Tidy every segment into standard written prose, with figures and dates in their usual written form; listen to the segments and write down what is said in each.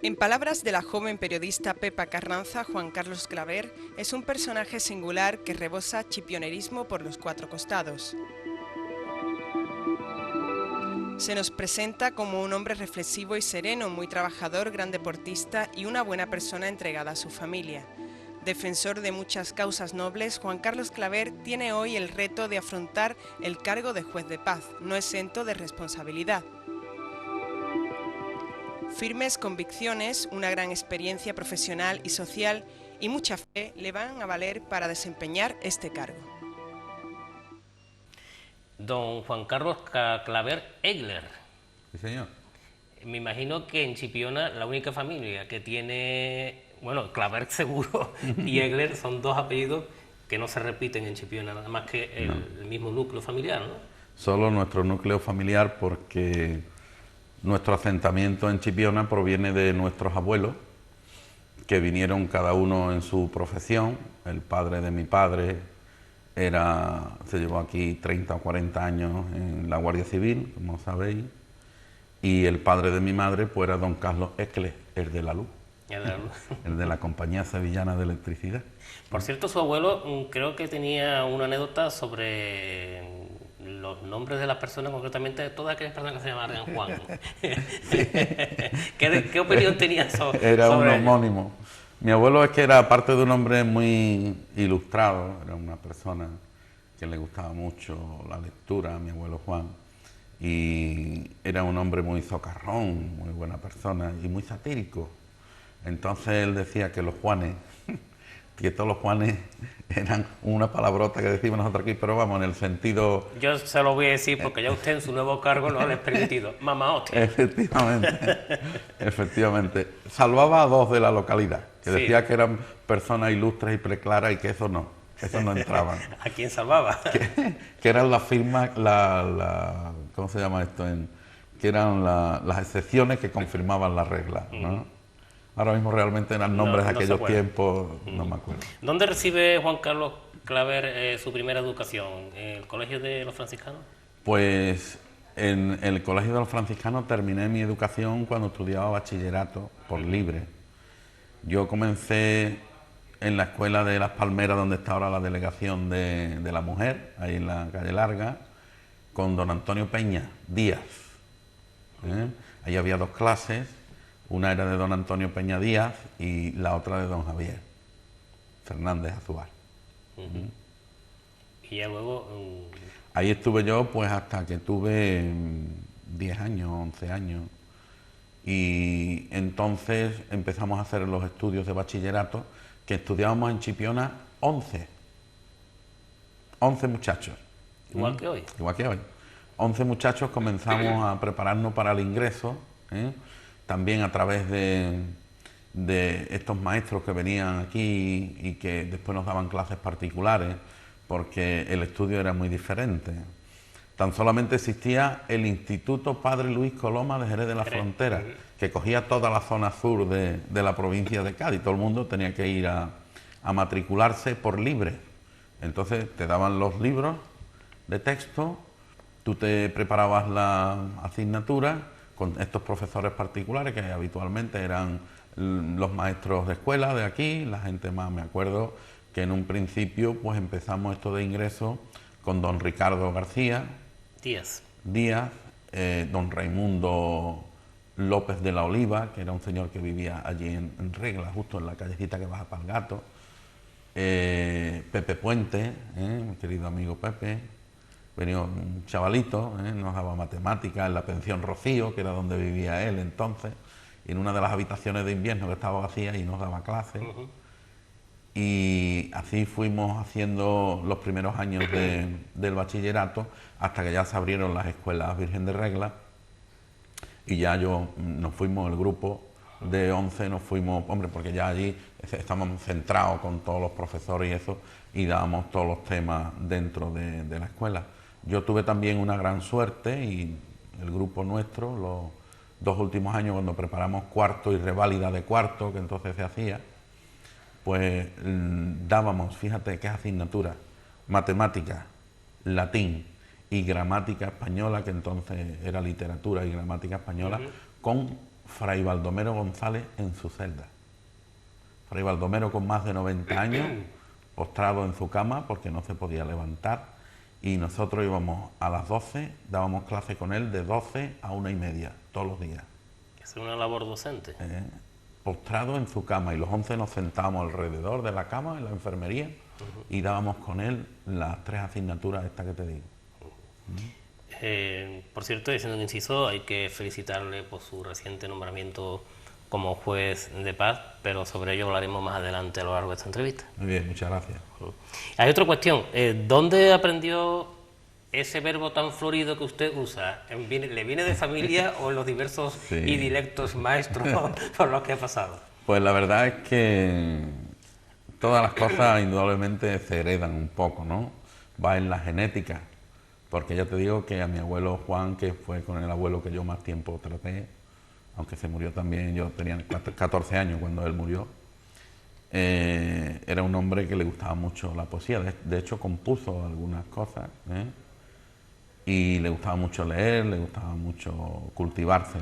En palabras de la joven periodista Pepa Carranza, Juan Carlos Claver es un personaje singular que rebosa chipionerismo por los cuatro costados. Se nos presenta como un hombre reflexivo y sereno, muy trabajador, gran deportista y una buena persona entregada a su familia. Defensor de muchas causas nobles, Juan Carlos Claver tiene hoy el reto de afrontar el cargo de juez de paz, no exento de responsabilidad. Firmes convicciones, una gran experiencia profesional y social y mucha fe le van a valer para desempeñar este cargo. Don Juan Carlos Claver Egler. Sí, señor. Me imagino que en Chipiona la única familia que tiene, bueno, Claver seguro y Egler son dos apellidos que no se repiten en Chipiona, nada más que el mismo núcleo familiar, ¿no? Solo nuestro núcleo familiar, porque nuestro asentamiento en Chipiona proviene de nuestros abuelos, que vinieron cada uno en su profesión. El padre de mi padre se llevó aquí 30 o 40 años en la Guardia Civil, como sabéis, y el padre de mi madre pues era don Carlos Escles, el de la luz, el de la Compañía Sevillana de Electricidad. Por cierto, su abuelo creo que tenía una anécdota sobre los nombres de las personas, concretamente de todas aquellas personas que se llamaban Juan. ¿Qué opinión tenía Era un sobre homónimo. Mi abuelo es que era, aparte de un hombre muy ilustrado, era una persona que le gustaba mucho la lectura, mi abuelo Juan, y era un hombre muy socarrón, muy buena persona y muy satírico. Entonces él decía que los Juanes, que todos los Juanes eran una palabrota que decimos nosotros aquí, pero vamos, en el sentido... Yo se lo voy a decir porque ya usted en su nuevo cargo lo ha permitido. Mamá hostia. Efectivamente, efectivamente. Salvaba a dos de la localidad, que Sí. decía que eran personas ilustres y preclaras y que eso no entraban. ¿A quién salvaba? Que eran las firmas, ¿cómo se llama esto? Que eran las excepciones que confirmaban la regla, ¿no? Ahora mismo realmente eran nombres No de se aquellos acuerda. tiempos, no me acuerdo. ¿Dónde recibe Juan Carlos Claver su primera educación? ¿En el Colegio de los Franciscanos? Pues en el Colegio de los Franciscanos terminé mi educación cuando estudiaba bachillerato por libre. Yo comencé en la escuela de Las Palmeras, donde está ahora la delegación de la mujer, ahí en la calle Larga, con don Antonio Peña Díaz. Ahí había dos clases, una era de don Antonio Peña Díaz y la otra de don Javier Fernández Azuar. Y ya luego... Ahí estuve yo pues hasta que tuve 10 años, 11 años. Y entonces empezamos a hacer los estudios de bachillerato, que estudiábamos en Chipiona 11 muchachos. igual que hoy. Igual que hoy. 11 muchachos comenzamos a prepararnos para el ingreso, también a través de estos maestros que venían aquí y que después nos daban clases particulares, porque el estudio era muy diferente. Tan solamente existía el Instituto Padre Luis Coloma de Jerez de la Frontera, que cogía toda la zona sur de la provincia de Cádiz. Todo el mundo tenía que ir a matricularse por libre. Entonces te daban los libros de texto, tú te preparabas la asignatura con estos profesores particulares que habitualmente eran los maestros de escuela de aquí, la gente más, me acuerdo que en un principio pues empezamos esto de ingreso con don Ricardo García Díaz. Don Raimundo López de la Oliva, que era un señor que vivía allí en Regla, justo en la callecita que baja para el Gato, Pepe Puente, mi querido amigo Pepe, venía un chavalito, nos daba matemáticas en la pensión Rocío, que era donde vivía él entonces, y en una de las habitaciones de invierno que estaba vacía y nos daba clases. Y así fuimos haciendo los primeros años del bachillerato hasta que ya se abrieron las escuelas Virgen de Regla y ya nos fuimos, el grupo de 11 nos fuimos, hombre, porque ya allí estábamos centrados con todos los profesores y eso, y dábamos todos los temas dentro de la escuela. Yo tuve también una gran suerte y el grupo nuestro, los 2 últimos años cuando preparamos cuarto y reválida de cuarto, que entonces se hacía, pues dábamos, fíjate qué asignatura, matemática, latín y gramática española, que entonces era literatura y gramática española, con Fray Baldomero González en su celda. Fray Baldomero con más de 90 años, postrado en su cama porque no se podía levantar, y nosotros íbamos a las 12, dábamos clase con él de 12 a 1:30, todos los días. Es una labor docente. Postrado en su cama, y los 11 nos sentábamos alrededor de la cama en la enfermería y dábamos con él las 3 asignaturas estas que te digo. Por cierto, diciendo un inciso, hay que felicitarle por su reciente nombramiento como juez de paz, pero sobre ello hablaremos más adelante a lo largo de esta entrevista. Muy bien, muchas gracias. Hay otra cuestión, ¿dónde aprendió ese verbo tan florido que usted usa? ¿Le viene de familia o en los diversos Sí. y directos maestros por los que ha pasado? Pues la verdad es que todas las cosas indudablemente se heredan un poco, ¿no? Va en la genética, porque ya te digo que a mi abuelo Juan, que fue con el abuelo que yo más tiempo traté, aunque se murió también, yo tenía 14 años cuando él murió, era un hombre que le gustaba mucho la poesía, de hecho compuso algunas cosas, y le gustaba mucho leer, le gustaba mucho cultivarse.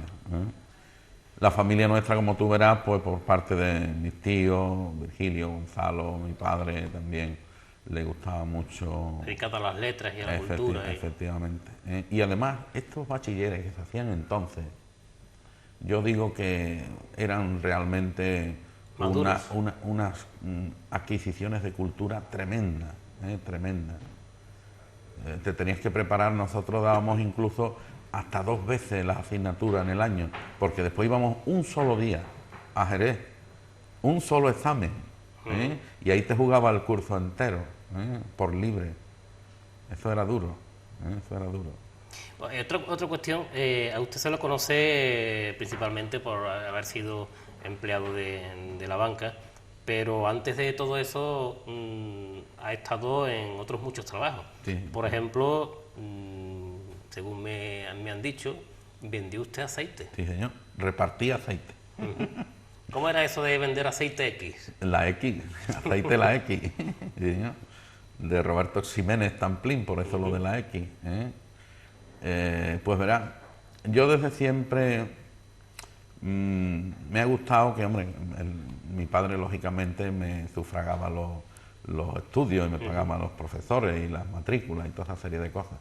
La familia nuestra, como tú verás, pues por parte de mis tíos, Virgilio, Gonzalo, mi padre también, le gustaba mucho... Dedicado a las letras y a la cultura. Efectivamente. Y además, estos bachilleres que se hacían entonces, yo digo que eran realmente unas adquisiciones de cultura tremendas, tremendas. Te tenías que preparar, nosotros dábamos incluso hasta 2 veces las asignaturas en el año, porque después íbamos un solo día a Jerez, un solo examen, y ahí te jugaba el curso entero, por libre. Eso era duro, eso era duro. Otra cuestión, a usted se lo conoce principalmente por haber sido empleado de la banca, pero antes de todo eso ha estado en otros muchos trabajos. Sí. Por ejemplo, según me han dicho, vendió usted aceite. Sí, señor, repartía aceite. ¿Cómo era eso de vender aceite X? La X, aceite la X, sí, señor, de Roberto Ximénez Tamplín, por eso lo de la X. Pues verá, yo desde siempre me ha gustado que, hombre, mi padre lógicamente me sufragaba los estudios y me pagaba los profesores y las matrículas y toda esa serie de cosas.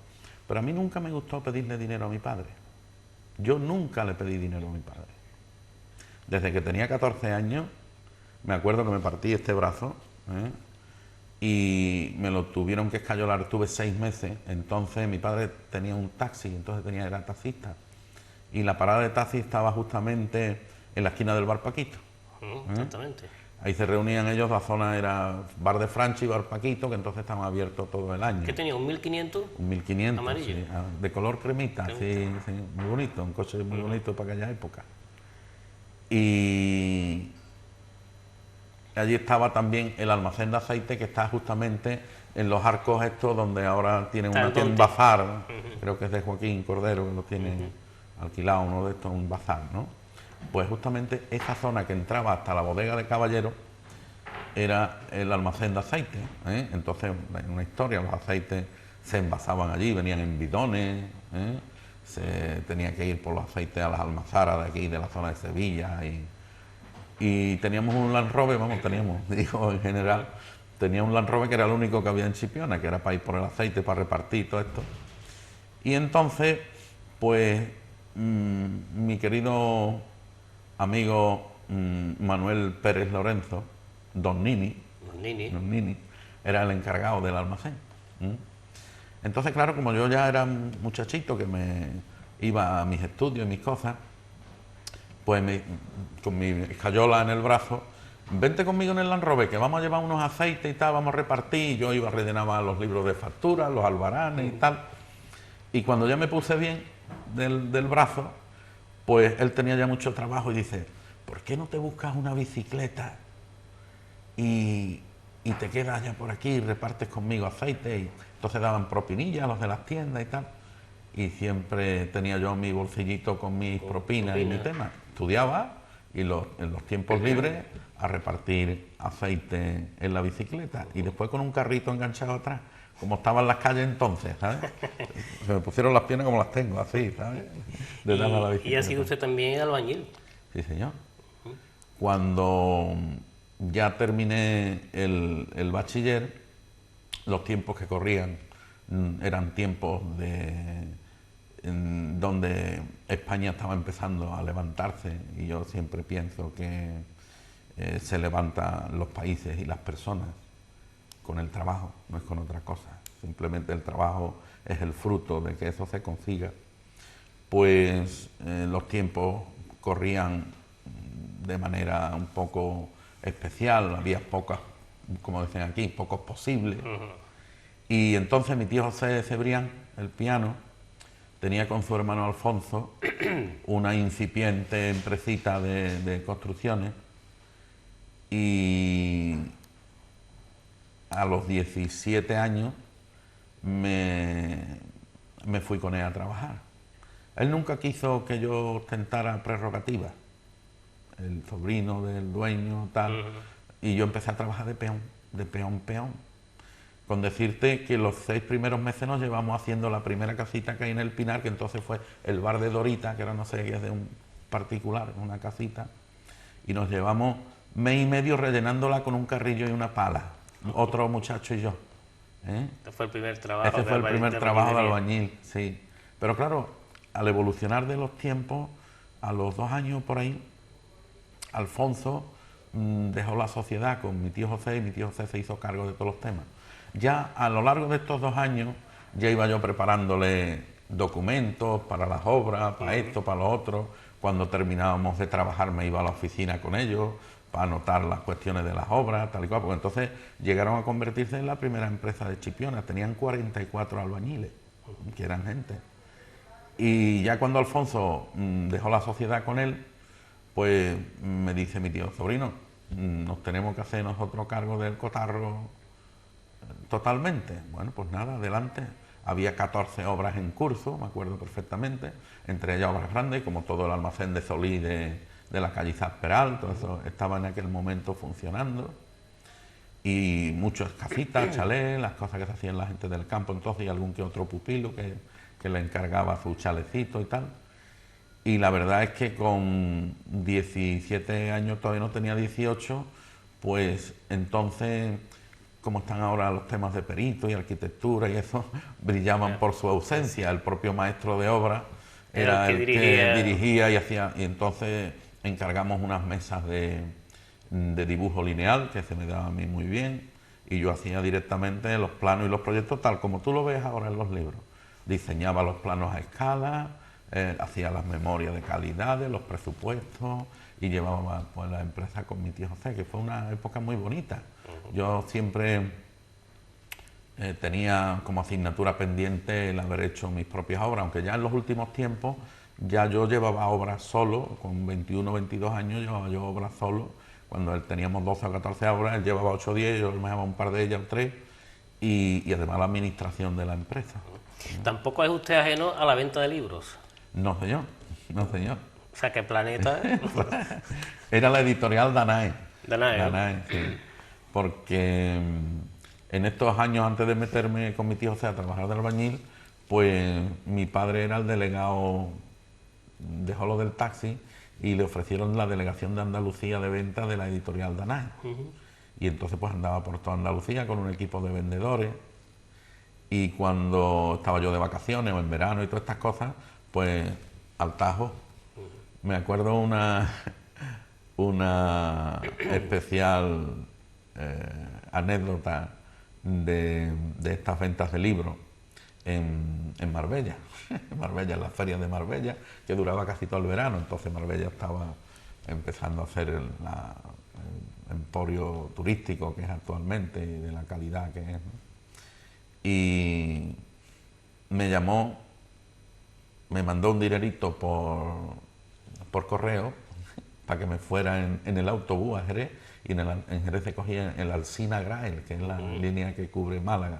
Pero a mí nunca me gustó pedirle dinero a mi padre. Yo nunca le pedí dinero a mi padre. Desde que tenía 14 años, me acuerdo que me partí este brazo, y me lo tuvieron que escayolar, tuve 6 meses, entonces mi padre tenía un taxi, entonces era taxista, y la parada de taxi estaba justamente en la esquina del Bar Paquito. Exactamente. Ahí se reunían ellos, la zona era Bar de Franchi y Bar Paquito, que entonces estaban abiertos todo el año. ¿Qué tenía? ¿Un 1500? Un 1500, amarillo. sí, de color cremita, sí, muy bonito, un coche muy bonito para aquella época. Y allí estaba también el almacén de aceite, que está justamente en los arcos estos donde ahora tienen una tienda, un bazar, creo que es de Joaquín Cordero, que lo tiene alquilado, uno de estos, un bazar, ¿no? Pues justamente esa zona que entraba hasta la bodega de Caballero era el almacén de aceite, Entonces, en una historia, los aceites se envasaban allí, venían en bidones, se tenía que ir por los aceites a las almazaras de aquí, de la zona de Sevilla, y teníamos un Land Rover, digo en general, tenía un Land Rover que era el único que había en Chipiona, que era para ir por el aceite, para repartir todo esto. Y entonces, pues, mi querido amigo Manuel Pérez Lorenzo, Don Nini, era el encargado del almacén. Entonces, claro, como yo ya era un muchachito que me iba a mis estudios y mis cosas, pues con mi escayola en el brazo, vente conmigo en el Land Rover, que vamos a llevar unos aceites y tal, vamos a repartir. Yo iba a rellenar los libros de factura, los albaranes y tal. Y cuando ya me puse bien del brazo, pues él tenía ya mucho trabajo y dice, ¿por qué no te buscas una bicicleta y te quedas ya por aquí y repartes conmigo aceite? Y entonces daban propinillas a los de las tiendas y tal. Y siempre tenía yo mi bolsillito con mis propinas y mi tema. Estudiaba y en los tiempos libres a repartir aceite en la bicicleta. Y después con un carrito enganchado atrás, como estaban las calles entonces, ¿sabes? Se me pusieron las piernas como las tengo, así, ¿sabes? De darle a la bicicleta. ¿Y ha sido usted también albañil? Sí, señor. Cuando ya terminé el bachiller, los tiempos que corrían eran tiempos donde España estaba empezando a levantarse, y yo siempre pienso que se levantan los países y las personas con el trabajo, no es con otra cosa. Simplemente el trabajo es el fruto de que eso se consiga. Pues los tiempos corrían de manera un poco especial, había pocas, como dicen aquí, pocos posibles. Y entonces mi tío José Cebrián, el piano, tenía con su hermano Alfonso una incipiente empresita de construcciones, y a los 17 años me fui con él a trabajar. Él nunca quiso que yo ostentara prerrogativas, el sobrino del dueño, tal, y yo empecé a trabajar de peón. Con decirte que los 6 primeros meses nos llevamos haciendo la primera casita que hay en el Pinar, que entonces fue el bar de Dorita, que ahora no sé qué es de un particular, una casita, y nos llevamos mes y medio rellenándola con un carrillo y una pala, otro muchacho y yo. Este fue el primer trabajo. Ese fue el primer trabajo de albañil, sí. Pero claro, al evolucionar de los tiempos, a los 2 años por ahí, Alfonso dejó la sociedad con mi tío José, y mi tío José se hizo cargo de todos los temas. Ya a lo largo de estos 2 años, ya iba yo preparándole documentos para las obras, para esto, para lo otro. Cuando terminábamos de trabajar me iba a la oficina con ellos para anotar las cuestiones de las obras, tal y cual, porque entonces llegaron a convertirse en la primera empresa de Chipiona. Tenían 44 albañiles, que eran gente. Y ya cuando Alfonso dejó la sociedad con él, pues me dice mi tío, sobrino, nos tenemos que hacer nosotros cargo del cotarro totalmente. Bueno, pues nada, adelante. Había 14 obras en curso, me acuerdo perfectamente, entre ellas obras grandes, como todo el almacén de Solís de la calle Izasperal, todo eso estaba en aquel momento funcionando. Y muchas casitas, chalés, las cosas que se hacían la gente del campo entonces, y algún que otro pupilo que le encargaba su chalecito y tal. Y la verdad es que con 17 años, todavía no tenía 18, pues entonces, como están ahora los temas de perito y arquitectura y eso, brillaban por su ausencia. El propio maestro de obra era el que dirigía y hacía, y entonces encargamos unas mesas de dibujo lineal, que se me daba a mí muy bien, y yo hacía directamente los planos y los proyectos tal como tú lo ves ahora en los libros. Diseñaba los planos a escala, hacía las memorias de calidades, los presupuestos, y llevaba pues la empresa con mi tío José, que fue una época muy bonita. Yo siempre tenía como asignatura pendiente el haber hecho mis propias obras, aunque ya en los últimos tiempos ya yo llevaba obras solo, con 21 o 22 años llevaba yo obras solo. Cuando él teníamos 12 o 14 obras, él llevaba 8 o 10, yo me llevaba un par de ellas o 3, y además la administración de la empresa. ¿Tampoco es usted ajeno a la venta de libros? No, señor, no, señor. O sea, ¿qué planeta? Era la editorial Danae. Danae, sí. Porque en estos años, antes de meterme con mi tío José a trabajar de albañil, pues mi padre era el delegado, dejó lo del taxi, y le ofrecieron la delegación de Andalucía de venta de la editorial Danae. Y entonces pues andaba por toda Andalucía con un equipo de vendedores, y cuando estaba yo de vacaciones o en verano y todas estas cosas, pues al tajo. Me acuerdo una especial anécdota de estas ventas de libros en Marbella. En Marbella, en las ferias de Marbella, que duraba casi todo el verano. Entonces Marbella estaba empezando a hacer el emporio turístico que es actualmente, y de la calidad que es, ¿no? Y me llamó, me mandó un dinerito por correo para que me fuera en el autobús a Jerez, y en Jerez se cogía el Alsina Grael, que es la línea que cubre Málaga,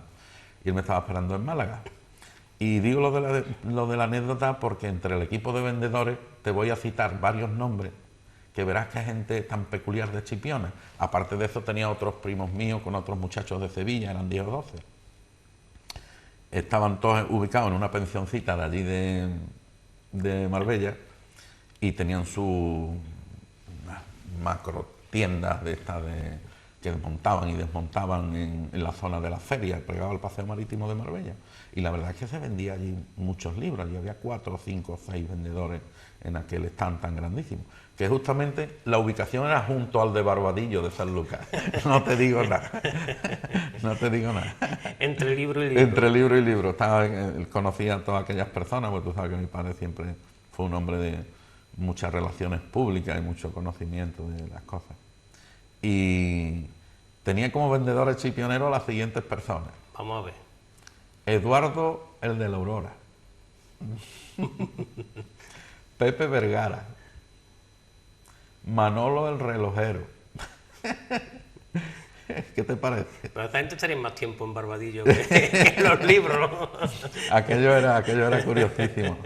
y él me estaba esperando en Málaga. Y digo lo de la anécdota porque entre el equipo de vendedores te voy a citar varios nombres que verás que hay gente tan peculiar de Chipiona. Aparte de eso tenía otros primos míos con otros muchachos de Sevilla, eran 10 o 12. Estaban todos ubicados en una pensioncita de allí de Marbella, y tenían su macro tiendas de estas que montaban y desmontaban en la zona de la feria, pegado al Paseo Marítimo de Marbella. Y la verdad es que se vendía allí muchos libros, allí había 4, 5, 6 vendedores en aquel stand tan grandísimo, que justamente la ubicación era junto al de Barbadillo de San Lucas. No te digo nada, no te digo nada. Entre libro y libro. Entre libro y libro. Conocía a todas aquellas personas, porque tú sabes que mi padre siempre fue un hombre de muchas relaciones públicas y mucho conocimiento de las cosas. Y tenía como vendedores chipioneros a las siguientes personas. Vamos a ver. Eduardo, el de la Aurora. Pepe Vergara. Manolo, el relojero. ¿Qué te parece? Pero esta gente estaría más tiempo en Barbadillo que en los libros, ¿no? Aquello era curiosísimo.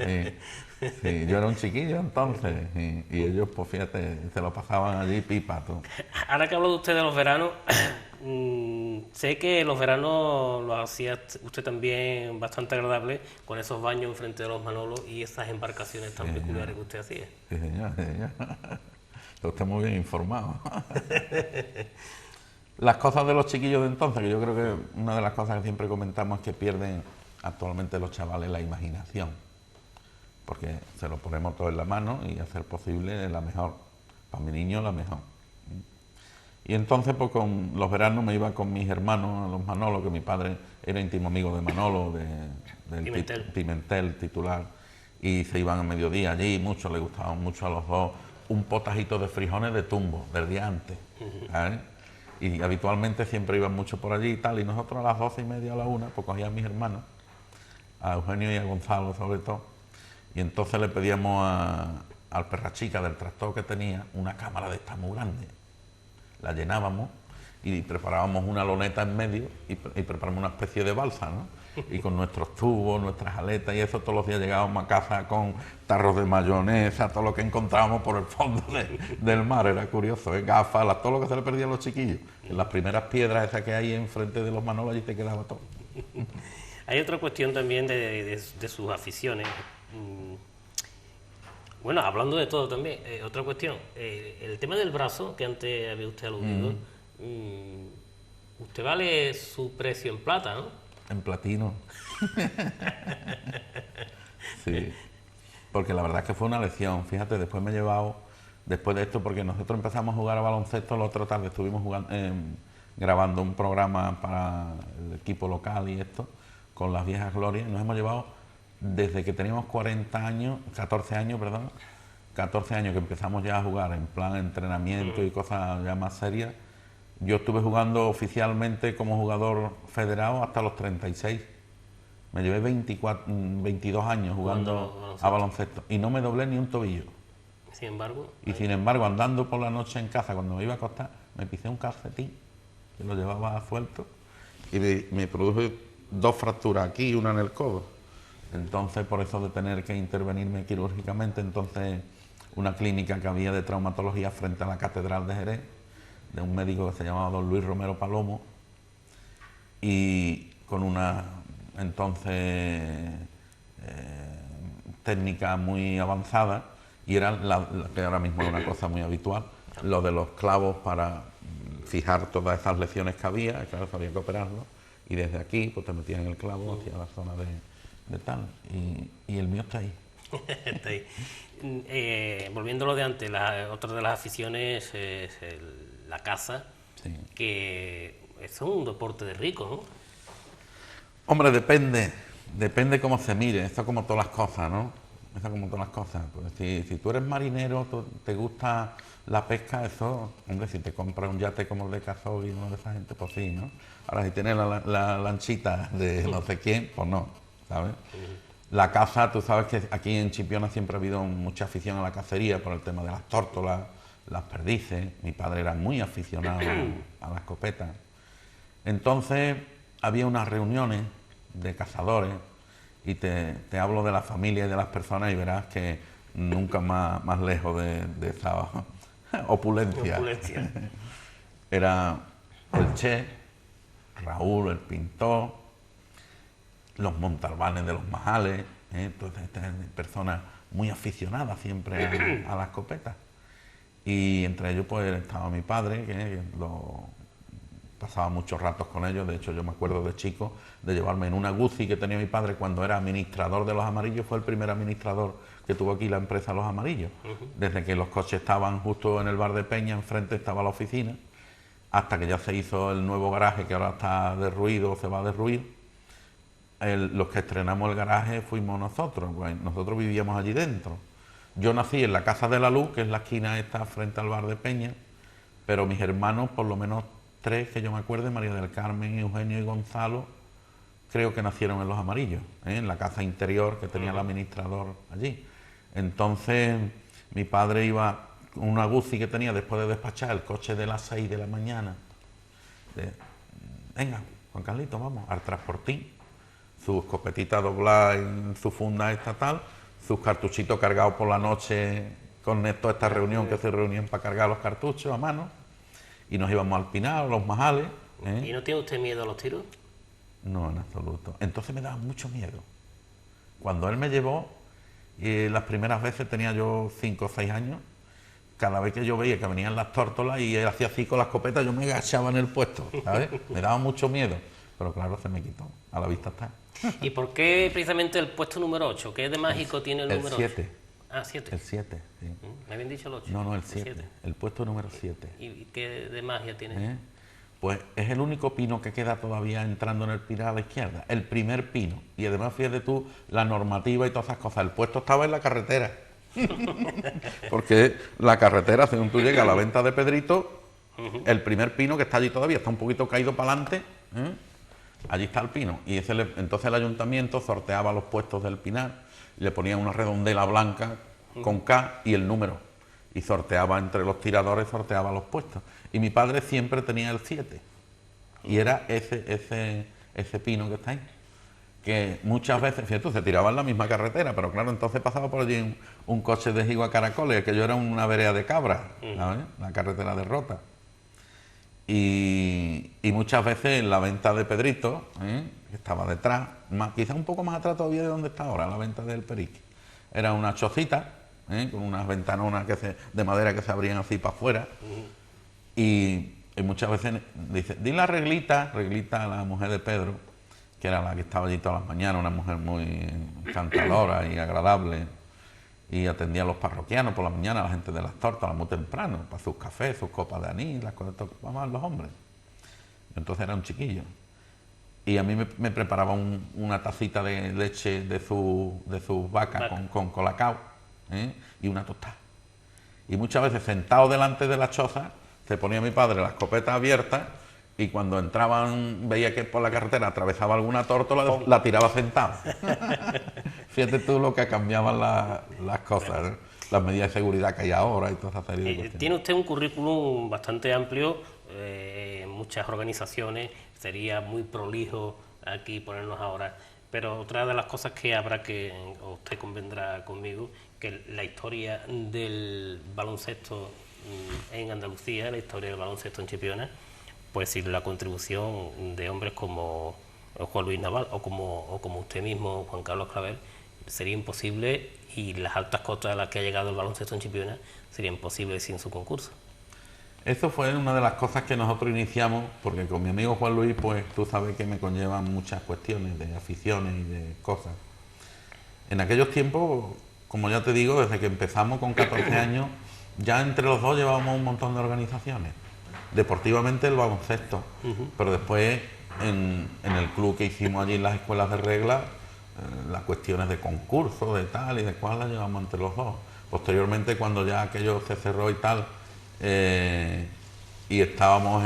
Sí, yo era un chiquillo entonces y ellos, pues fíjate, se lo pasaban allí pipa. Tú. Ahora que hablo de usted de los veranos, sé que los veranos lo hacía usted también bastante agradable con esos baños enfrente de los Manolos y esas embarcaciones tan peculiares que usted hacía. Sí, señor, sí, señor. Está usted muy bien informado. Las cosas de los chiquillos de entonces, que yo creo que una de las cosas que siempre comentamos es que pierden actualmente los chavales la imaginación, porque se lo ponemos todo en la mano y hacer posible la mejor, para mi niño la mejor. Y entonces pues con los veranos me iba con mis hermanos a los Manolos, que mi padre era íntimo amigo de Manolo, del Pimentel titular, y se iban a mediodía allí, mucho, le gustaban mucho a los dos, un potajito de frijoles de Tumbo, del día antes, ¿sabes? Y habitualmente siempre iban mucho por allí y tal, y nosotros a las 12:30 a la 1, pues cogían mis hermanos, a Eugenio y a Gonzalo sobre todo, y entonces le pedíamos al perrachica del tractor que tenía una cámara de esta muy grande, la llenábamos y preparábamos una loneta en medio y preparamos una especie de balsa, ¿no? Y con nuestros tubos, nuestras aletas y eso, todos los días llegábamos a casa con tarros de mayonesa, todo lo que encontrábamos por el fondo del mar, era curioso, gafas, todo lo que se le perdía a los chiquillos. En las primeras piedras esas que hay enfrente de los Manolos, allí te quedaba todo. Hay otra cuestión también de sus aficiones. Bueno, hablando de todo también, otra cuestión, el tema del brazo, que antes había usted aludido, usted vale su precio en plata, ¿no? En platino. Sí, porque la verdad es que fue una lección. Fíjate, después me he llevado, después de esto, porque nosotros empezamos a jugar a baloncesto, la otra tarde estuvimos grabando un programa para el equipo local y esto, con las viejas glorias, nos hemos llevado desde que teníamos 14 años, que empezamos ya a jugar en plan entrenamiento y cosas ya más serias. Yo estuve jugando oficialmente como jugador federado hasta los 36. Me llevé 22 años jugando a baloncesto y no me doblé ni un tobillo. Sin embargo... Sin embargo, andando por la noche en casa, cuando me iba a acostar, me pisé un calcetín, que lo llevaba suelto, y me produjo 2 fracturas aquí y una en el codo. Entonces, por eso de tener que intervenirme quirúrgicamente, entonces una clínica que había de traumatología frente a la Catedral de Jerez, de un médico que se llamaba don Luis Romero Palomo, y con una entonces técnica muy avanzada, y era que ahora mismo es una cosa muy habitual, lo de los clavos para fijar todas esas lesiones que había, claro, había que operarlo, y desde aquí pues te metían el clavo hacia la zona de tal, y el mío está ahí. Está ahí. Volviendo a lo de antes, otra de las aficiones es la caza, Sí. que es un deporte de rico, ¿no? Hombre, depende cómo se mire, esto como todas las cosas, ¿no? Esto como todas las cosas. Pues si tú eres marinero, te gusta la pesca, eso, hombre, si te compras un yate como el de Cazó y uno de esa gente, pues sí, ¿no? Ahora, si tienes la lanchita de no sé quién, pues no, ¿sabes? La caza, tú sabes que aquí en Chipiona siempre ha habido mucha afición a la cacería por el tema de las tórtolas, las perdices. Mi padre era muy aficionado a la escopeta. Entonces había unas reuniones de cazadores y te hablo de la familia y de las personas y verás que nunca más lejos de esa opulencia. Era el Che, Raúl, el pintor, los montalbanes de los majales, entonces personas muy aficionadas siempre a la escopeta. y entre ellos pues estaba mi padre, que pasaba muchos ratos con ellos. De hecho, yo me acuerdo de chico de llevarme en una Guzzi que tenía mi padre cuando era administrador de Los Amarillos. Fue el primer administrador que tuvo aquí la empresa Los Amarillos. Desde que los coches estaban justo en el bar de Peña, enfrente estaba la oficina, hasta que ya se hizo el nuevo garaje, que ahora está derruido, se va a derruir. Los que estrenamos el garaje fuimos nosotros, pues nosotros vivíamos allí dentro. Yo nací en la Casa de la Luz, que es la esquina esta frente al bar de Peña, pero mis hermanos, por lo menos 3 que yo me acuerde, María del Carmen, Eugenio y Gonzalo, creo que nacieron en Los Amarillos, en la casa interior que tenía el administrador allí. Entonces mi padre iba con una Guzzi que tenía después de despachar el coche de las 6 de la mañana. Venga, Juan Carlito, vamos, al transportín, su escopetita doblada en su funda estatal, sus cartuchitos cargados por la noche con toda esta reunión que se reunían para cargar los cartuchos a mano, y nos íbamos al Pinar, a los Majales. ¿Y no tiene usted miedo a los tiros? No, en absoluto. Entonces me daba mucho miedo. Cuando él me llevó, las primeras veces tenía yo 5 o 6 años, cada vez que yo veía que venían las tórtolas y él hacía así con la escopeta, yo me agachaba en el puesto, ¿sabes? Me daba mucho miedo, pero claro, se me quitó, a la vista está. ¿Y por qué precisamente el puesto número 8? ¿Qué de mágico tiene el número 8? El 7. Ah, 7. El 7, sí. ¿Me habían dicho el 8? No, el 7. El puesto número 7. ¿Y qué de magia tiene? Pues es el único pino que queda todavía entrando en el Pinar a la izquierda, el primer pino. Y además, fíjate tú, la normativa y todas esas cosas. El puesto estaba en la carretera. Porque la carretera, según tú llegas a la venta de Pedrito, el primer pino que está allí todavía, está un poquito caído para adelante, allí está el pino. Y entonces el ayuntamiento sorteaba los puestos del Pinar, le ponía una redondela blanca con K y el número. Y sorteaba entre los tiradores, sorteaba los puestos. Y mi padre siempre tenía el 7. Y era ese pino que está ahí. Que muchas veces, fíjate tú, se tiraba en la misma carretera, pero claro, entonces pasaba por allí un coche de Jigua Caracoles, que yo era una vereda de cabra, ¿sabes? La carretera de Rota. Y muchas veces en la venta de Pedrito, que estaba detrás, quizá un poco más atrás todavía de donde está ahora, la venta del Perique. Era una chocita, con unas ventanonas de madera que se abrían así para afuera. Y muchas veces dice, dile a Reglita, la mujer de Pedro, que era la que estaba allí todas las mañanas, una mujer muy encantadora y agradable, y atendía a los parroquianos por la mañana, a la gente de las tortas, muy temprano, para sus cafés, sus copas de anís, las cosas que tomaban los hombres. Entonces era un chiquillo. Y a mí me preparaba una tacita de leche de sus vacas con colacao, y una tostada. Y muchas veces sentado delante de la choza, se ponía mi padre la escopeta abierta, y cuando entraban, veía que por la carretera atravesaba alguna tórtola, la tiraba sentado. Fíjate tú lo que cambiaban las cosas, ¿no? Las medidas de seguridad que hay ahora y toda esa serie de cuestiones. Tiene usted un currículum bastante amplio, muchas organizaciones, sería muy prolijo aquí ponernos ahora, pero otra de las cosas que habrá que, usted convendrá conmigo, que la historia del baloncesto en Andalucía, la historia del baloncesto en Chipiona, pues sin la contribución de hombres como Juan Luis Naval o como usted mismo, Juan Carlos Claver, sería imposible, y las altas cotas a las que ha llegado el baloncesto en Chipiona sería imposible sin su concurso. Eso fue una de las cosas que nosotros iniciamos, porque con mi amigo Juan Luis, pues tú sabes que me conllevan muchas cuestiones de aficiones y de cosas. En aquellos tiempos, como ya te digo, desde que empezamos con 14 años, ya entre los dos llevábamos un montón de organizaciones. Deportivamente el baloncesto, pero después en el club que hicimos allí en las escuelas de regla, las cuestiones de concurso, de tal y de cual las llevamos entre los dos. Posteriormente, cuando ya aquello se cerró y tal, y estábamos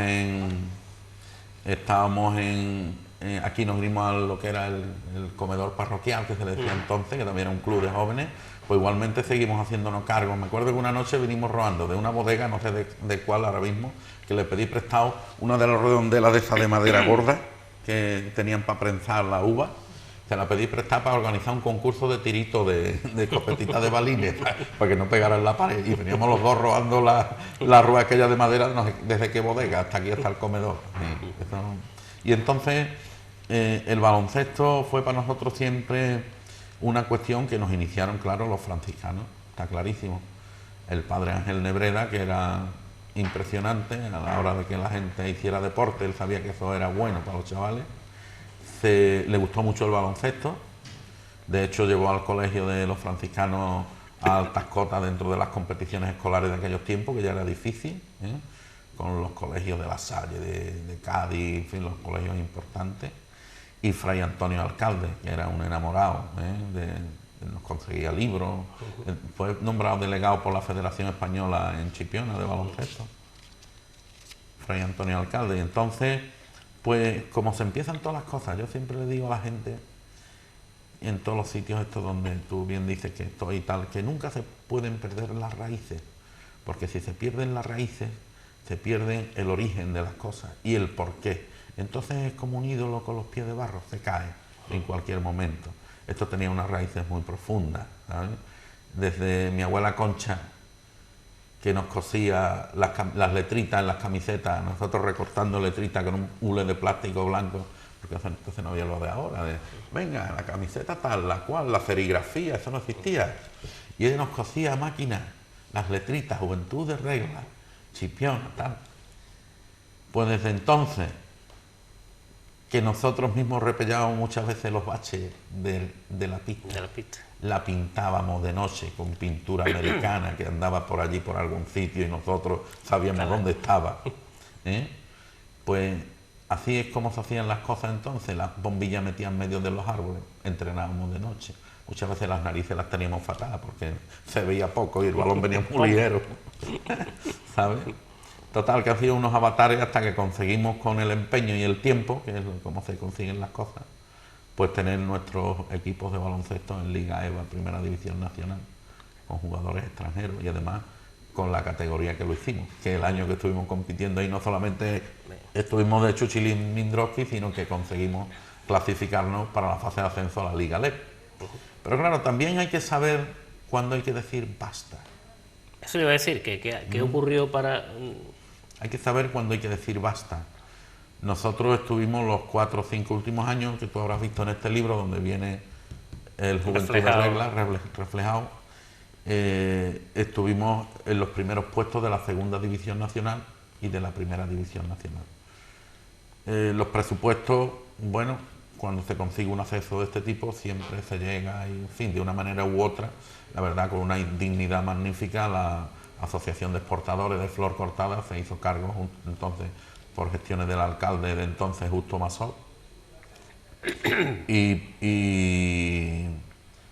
aquí nos vinimos a lo que era el comedor parroquial, que se le decía entonces, que también era un club de jóvenes, pues igualmente seguimos haciéndonos cargo. Me acuerdo que una noche vinimos robando de una bodega, no sé de cuál ahora mismo, que le pedí prestado una de las redondelas de esa de madera gorda que tenían para prensar la uva. Se la pedí prestada para organizar un concurso de tirito de escopetitas de balines para que no pegaran la pared. Y veníamos los dos robando la rueda aquella de madera, no sé desde qué bodega hasta aquí, hasta el comedor. Y entonces el baloncesto fue para nosotros siempre una cuestión que nos iniciaron, claro, los franciscanos, está clarísimo. el padre Ángel Nebreda, que era impresionante a la hora de que la gente hiciera deporte, él sabía que eso era bueno para los chavales. Le gustó mucho el baloncesto, de hecho llevó al colegio de los franciscanos a altas cotas dentro de las competiciones escolares de aquellos tiempos, que ya era difícil, con los colegios de La Salle, de Cádiz, en fin, los colegios importantes, y Fray Antonio Alcalde, que era un enamorado, nos conseguía libros, fue nombrado delegado por la Federación Española en Chipiona de baloncesto, Fray Antonio Alcalde. Y entonces, pues como se empiezan todas las cosas, yo siempre le digo a la gente, en todos los sitios estos donde tú bien dices que estoy y tal, que nunca se pueden perder las raíces, porque si se pierden las raíces, se pierde el origen de las cosas y el porqué. Entonces es como un ídolo con los pies de barro, se cae en cualquier momento. Esto tenía unas raíces muy profundas, ¿sabes? Desde mi abuela Concha, que nos cosía las letritas en las camisetas, nosotros recortando letritas con un hule de plástico blanco, porque entonces no había lo de ahora, de venga, la camiseta tal, la cual, la serigrafía, eso no existía. Y ella nos cosía a máquina las letritas, Juventud de Regla, Chipiona, tal. Pues desde entonces, que nosotros mismos repellábamos muchas veces los baches de la pista. La pintábamos de noche con pintura americana que andaba por allí por algún sitio y nosotros sabíamos dónde estaba. Pues así es como se hacían las cosas entonces. Las bombillas metían en medio de los árboles, entrenábamos de noche. Muchas veces las narices las teníamos fatadas porque se veía poco y el balón venía muy ligero. ¿Sabes? Total, que ha sido unos avatares hasta que conseguimos con el empeño y el tiempo, que es como se consiguen las cosas, pues tener nuestros equipos de baloncesto en Liga EVA, Primera División Nacional, con jugadores extranjeros y además con la categoría que lo hicimos, que el año que estuvimos compitiendo ahí no solamente estuvimos de Chuchilín Mindroski, sino que conseguimos clasificarnos para la fase de ascenso a la Liga LEP. Pero claro, también hay que saber cuándo hay que decir basta. Eso le iba a decir, ¿qué ocurrió para...? Hay que saber cuándo hay que decir basta. Nosotros estuvimos los 4 o 5 últimos años, que tú habrás visto en este libro, donde viene el Juventud de Regla reflejado. Estuvimos en los primeros puestos de la Segunda División Nacional y de la Primera División Nacional. Los presupuestos, bueno, cuando se consigue un acceso de este tipo, siempre se llega, y, en fin, de una manera u otra, la verdad, con una dignidad magnífica, la Asociación de Exportadores de Flor Cortada se hizo cargo, entonces, por gestiones del alcalde de entonces, Justo Masó, y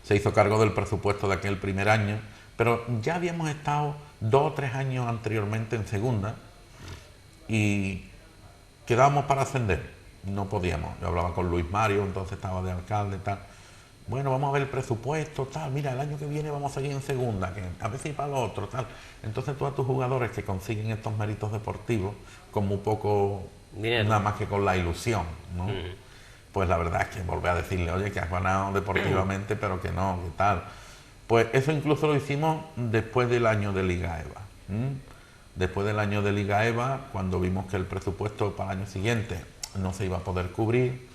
se hizo cargo del presupuesto de aquel primer año, pero ya habíamos estado 2 o 3 años anteriormente en segunda y quedábamos para ascender, no podíamos. Yo hablaba con Luis Mario, entonces estaba de alcalde, tal. Bueno, vamos a ver el presupuesto, tal, mira, el año que viene vamos a seguir en segunda, que a ver si para lo otro, tal. Entonces tú a tus jugadores que consiguen estos méritos deportivos, con muy poco, nada más que con la ilusión, ¿no? Pues la verdad es que volver a decirle, oye, que has ganado deportivamente, pero que no, que tal. Pues eso incluso lo hicimos después del año de Liga EVA. Después del año de Liga EVA, cuando vimos que el presupuesto para el año siguiente no se iba a poder cubrir,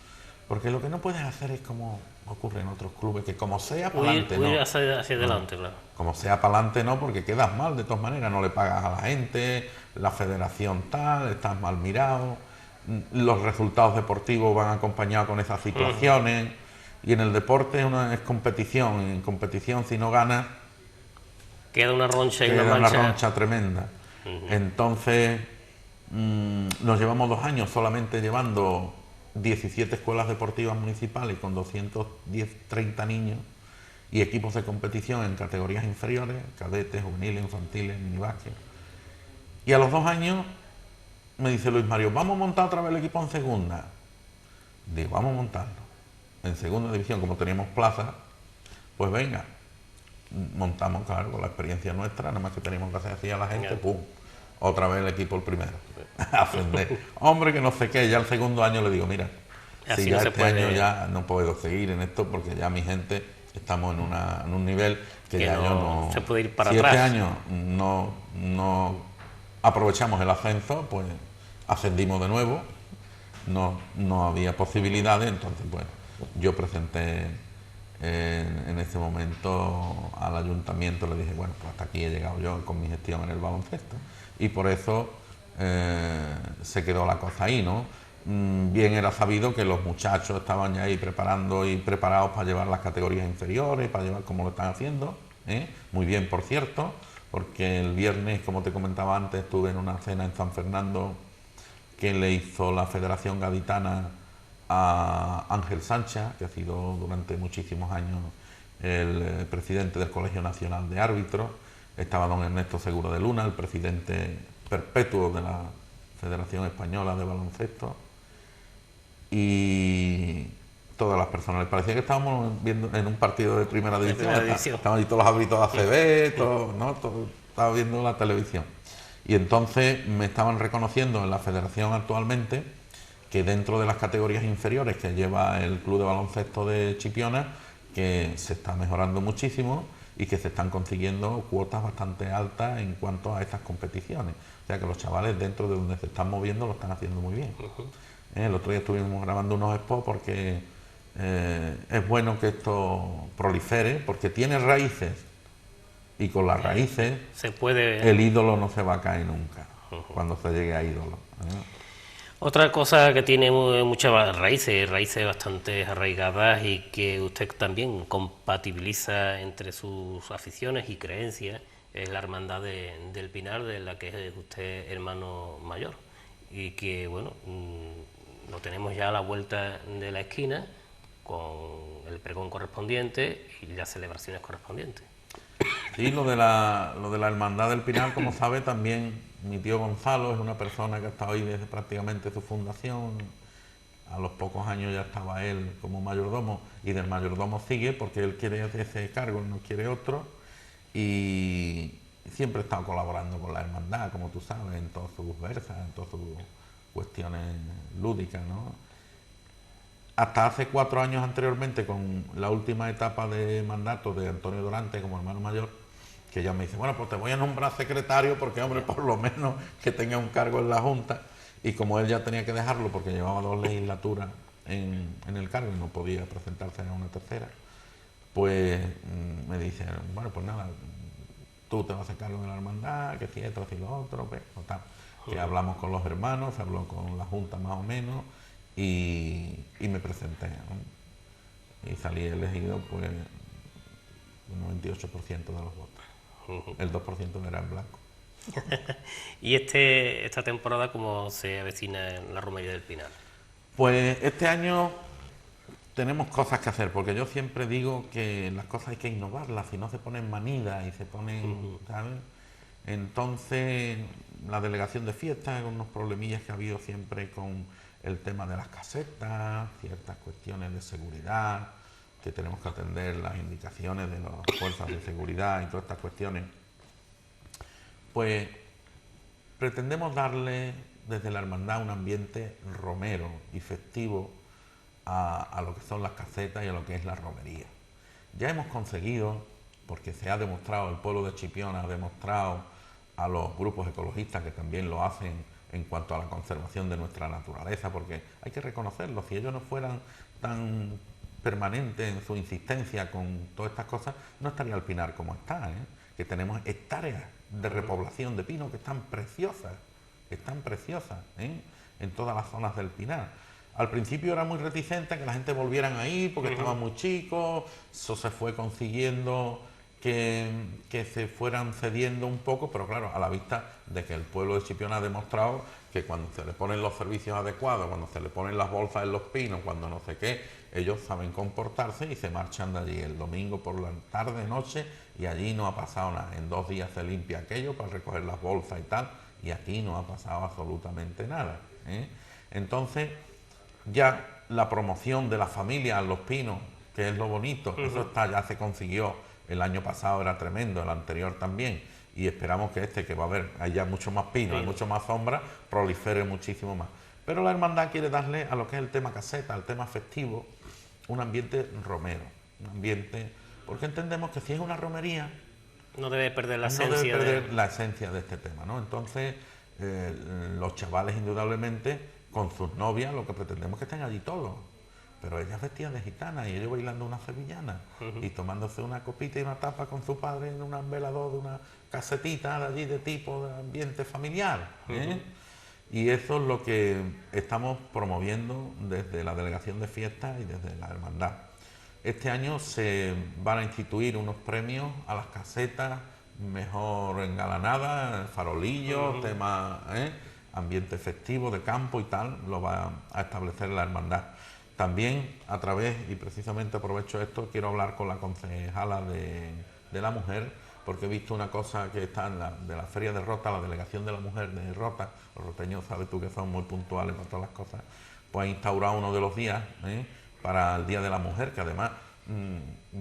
porque lo que no puedes hacer es como ocurre en otros clubes, que como sea para adelante, no. Hacia adelante, claro. Como sea para adelante, no, porque quedas mal de todas maneras, no le pagas a la gente, la federación tal, estás mal mirado, los resultados deportivos van acompañados con esas situaciones, y en el deporte es competición, y en competición si no ganas, queda una roncha y una roncha tremenda. Entonces, nos llevamos 2 años solamente llevando 17 escuelas deportivas municipales con 230 niños y equipos de competición en categorías inferiores, cadetes, juveniles, infantiles, minibásquet. Y a los 2 años me dice Luis Mario, ¿vamos a montar otra vez el equipo en segunda? Digo, vamos a montarlo. En segunda división, como teníamos plaza, pues venga, montamos, claro, con la experiencia nuestra, nada más que teníamos que hacer así a la gente, ¡pum! Otra vez el equipo el primero. Ascender. Hombre, que no sé qué, ya el segundo año le digo, mira, si ya este año ya no puedo seguir en esto porque ya mi gente estamos en un nivel que ya yo no... se puede ir para si atrás. Este año no aprovechamos el ascenso, pues ascendimos de nuevo, no había posibilidades, entonces pues yo presenté en ese momento al ayuntamiento le dije, bueno, pues hasta aquí he llegado yo con mi gestión en el baloncesto. Y por eso se quedó la cosa ahí, ¿no? Bien era sabido que los muchachos estaban ya ahí preparando y preparados para llevar las categorías inferiores, para llevar como lo están haciendo, ¿eh? Muy bien, por cierto, porque el viernes, como te comentaba antes, estuve en una cena en San Fernando que le hizo la Federación Gaditana a Ángel Sánchez, que ha sido durante muchísimos años el presidente del Colegio Nacional de Árbitros. Estaba don Ernesto Seguro de Luna, el presidente perpetuo de la Federación Española de Baloncesto, y todas las personas. Parecía que estábamos viendo en un partido de primera división. Estaban ahí todos los árbitros de ACB, estaba viendo la televisión. Y entonces me estaban reconociendo en la federación actualmente que dentro de las categorías inferiores que lleva el Club de Baloncesto de Chipiona, que se está mejorando muchísimo y que se están consiguiendo cuotas bastante altas en cuanto a estas competiciones. O sea que los chavales dentro de donde se están moviendo lo están haciendo muy bien. El otro día estuvimos grabando unos spots porque es bueno que esto prolifere, porque tiene raíces, y con las raíces el ídolo no se va a caer nunca cuando se llegue a ídolo. Otra cosa que tiene muchas raíces bastante arraigadas y que usted también compatibiliza entre sus aficiones y creencias, es la Hermandad del Pinar, de la que es usted hermano mayor, y que, bueno, lo tenemos ya a la vuelta de la esquina con el pregón correspondiente y las celebraciones correspondientes. Sí, lo de la Hermandad del Pinar, como sabe, también mi tío Gonzalo es una persona que ha estado ahí desde prácticamente su fundación. A los pocos años ya estaba él como mayordomo, y del mayordomo sigue porque él quiere ese cargo, no quiere otro, y siempre he estado colaborando con la hermandad, como tú sabes, en todas sus versas, en todas sus cuestiones lúdicas, ¿no? Hasta hace 4 años anteriormente, con la última etapa de mandato de Antonio Dorante como hermano mayor, que ya me dice, bueno, pues te voy a nombrar secretario porque, hombre, por lo menos que tenga un cargo en la Junta. Y como él ya tenía que dejarlo porque llevaba 2 legislaturas en el cargo y no podía presentarse a una tercera, pues me dice, bueno, pues nada, tú te vas a hacer cargo de la hermandad, que si esto, si lo otro, pues, total. Que hablamos con los hermanos, se habló con la Junta más o menos, y me presenté, ¿no? Y salí elegido pues un 98% de los votos. El 2% era en blanco. ¿Y esta temporada cómo se avecina en la Romería del Pinar? Pues este año tenemos cosas que hacer, porque yo siempre digo que las cosas hay que innovarlas, si no se ponen manidas y se ponen, ¿sabes? Entonces, la delegación de fiestas, unos problemillas que ha habido siempre con el tema de las casetas, ciertas cuestiones de seguridad, que tenemos que atender las indicaciones de las fuerzas de seguridad y todas estas cuestiones. Pues pretendemos darle desde la hermandad un ambiente romero y festivo a lo que son las casetas y a lo que es la romería. Ya hemos conseguido, porque se ha demostrado, el pueblo de Chipiona ha demostrado a los grupos ecologistas que también lo hacen en cuanto a la conservación de nuestra naturaleza, porque hay que reconocerlo, si ellos no fueran tan permanentes en su insistencia con todas estas cosas, no estaría el Pinar como está, que tenemos hectáreas de repoblación de pino que están preciosas, en todas las zonas del Pinar. Al principio era muy reticente a que la gente volvieran ahí porque estaban muy chicos, eso se fue consiguiendo que se fueran cediendo un poco, pero claro, a la vista de que el pueblo de Chipiona ha demostrado que cuando se le ponen los servicios adecuados, cuando se le ponen las bolsas en los pinos, cuando no sé qué, ellos saben comportarse y se marchan de allí el domingo por la tarde, noche, y allí no ha pasado nada. En 2 días se limpia aquello para recoger las bolsas y tal, y aquí no ha pasado absolutamente nada, Entonces, ya la promoción de la familia a los pinos, que es lo bonito, eso está, ya se consiguió. El año pasado era tremendo, el anterior también, y esperamos que que va a haber allá mucho más pino y mucho más sombra, prolifere muchísimo más. Pero la hermandad quiere darle a lo que es el tema caseta, al tema festivo, un ambiente romero, un ambiente, porque entendemos que si es una romería, no debe perder la esencia de este tema, ¿no? Entonces, los chavales indudablemente, con sus novias, lo que pretendemos es que estén allí todos, pero ellas vestidas de gitana y ellos bailando una sevillana y tomándose una copita y una tapa con su padre en un velador de una casetita de allí de tipo de ambiente familiar. Y eso es lo que estamos promoviendo desde la Delegación de Fiestas y desde la Hermandad. Este año se van a instituir unos premios a las casetas mejor engalanadas, farolillos, temas, ambiente festivo de campo y tal, lo va a establecer la Hermandad. También a través, y precisamente aprovecho esto, quiero hablar con la concejala de la mujer, porque he visto una cosa que está de la Feria de Rota, la Delegación de la Mujer de Rota, los roteños sabes tú que son muy puntuales para todas las cosas, pues ha instaurado uno de los días para el Día de la Mujer, que además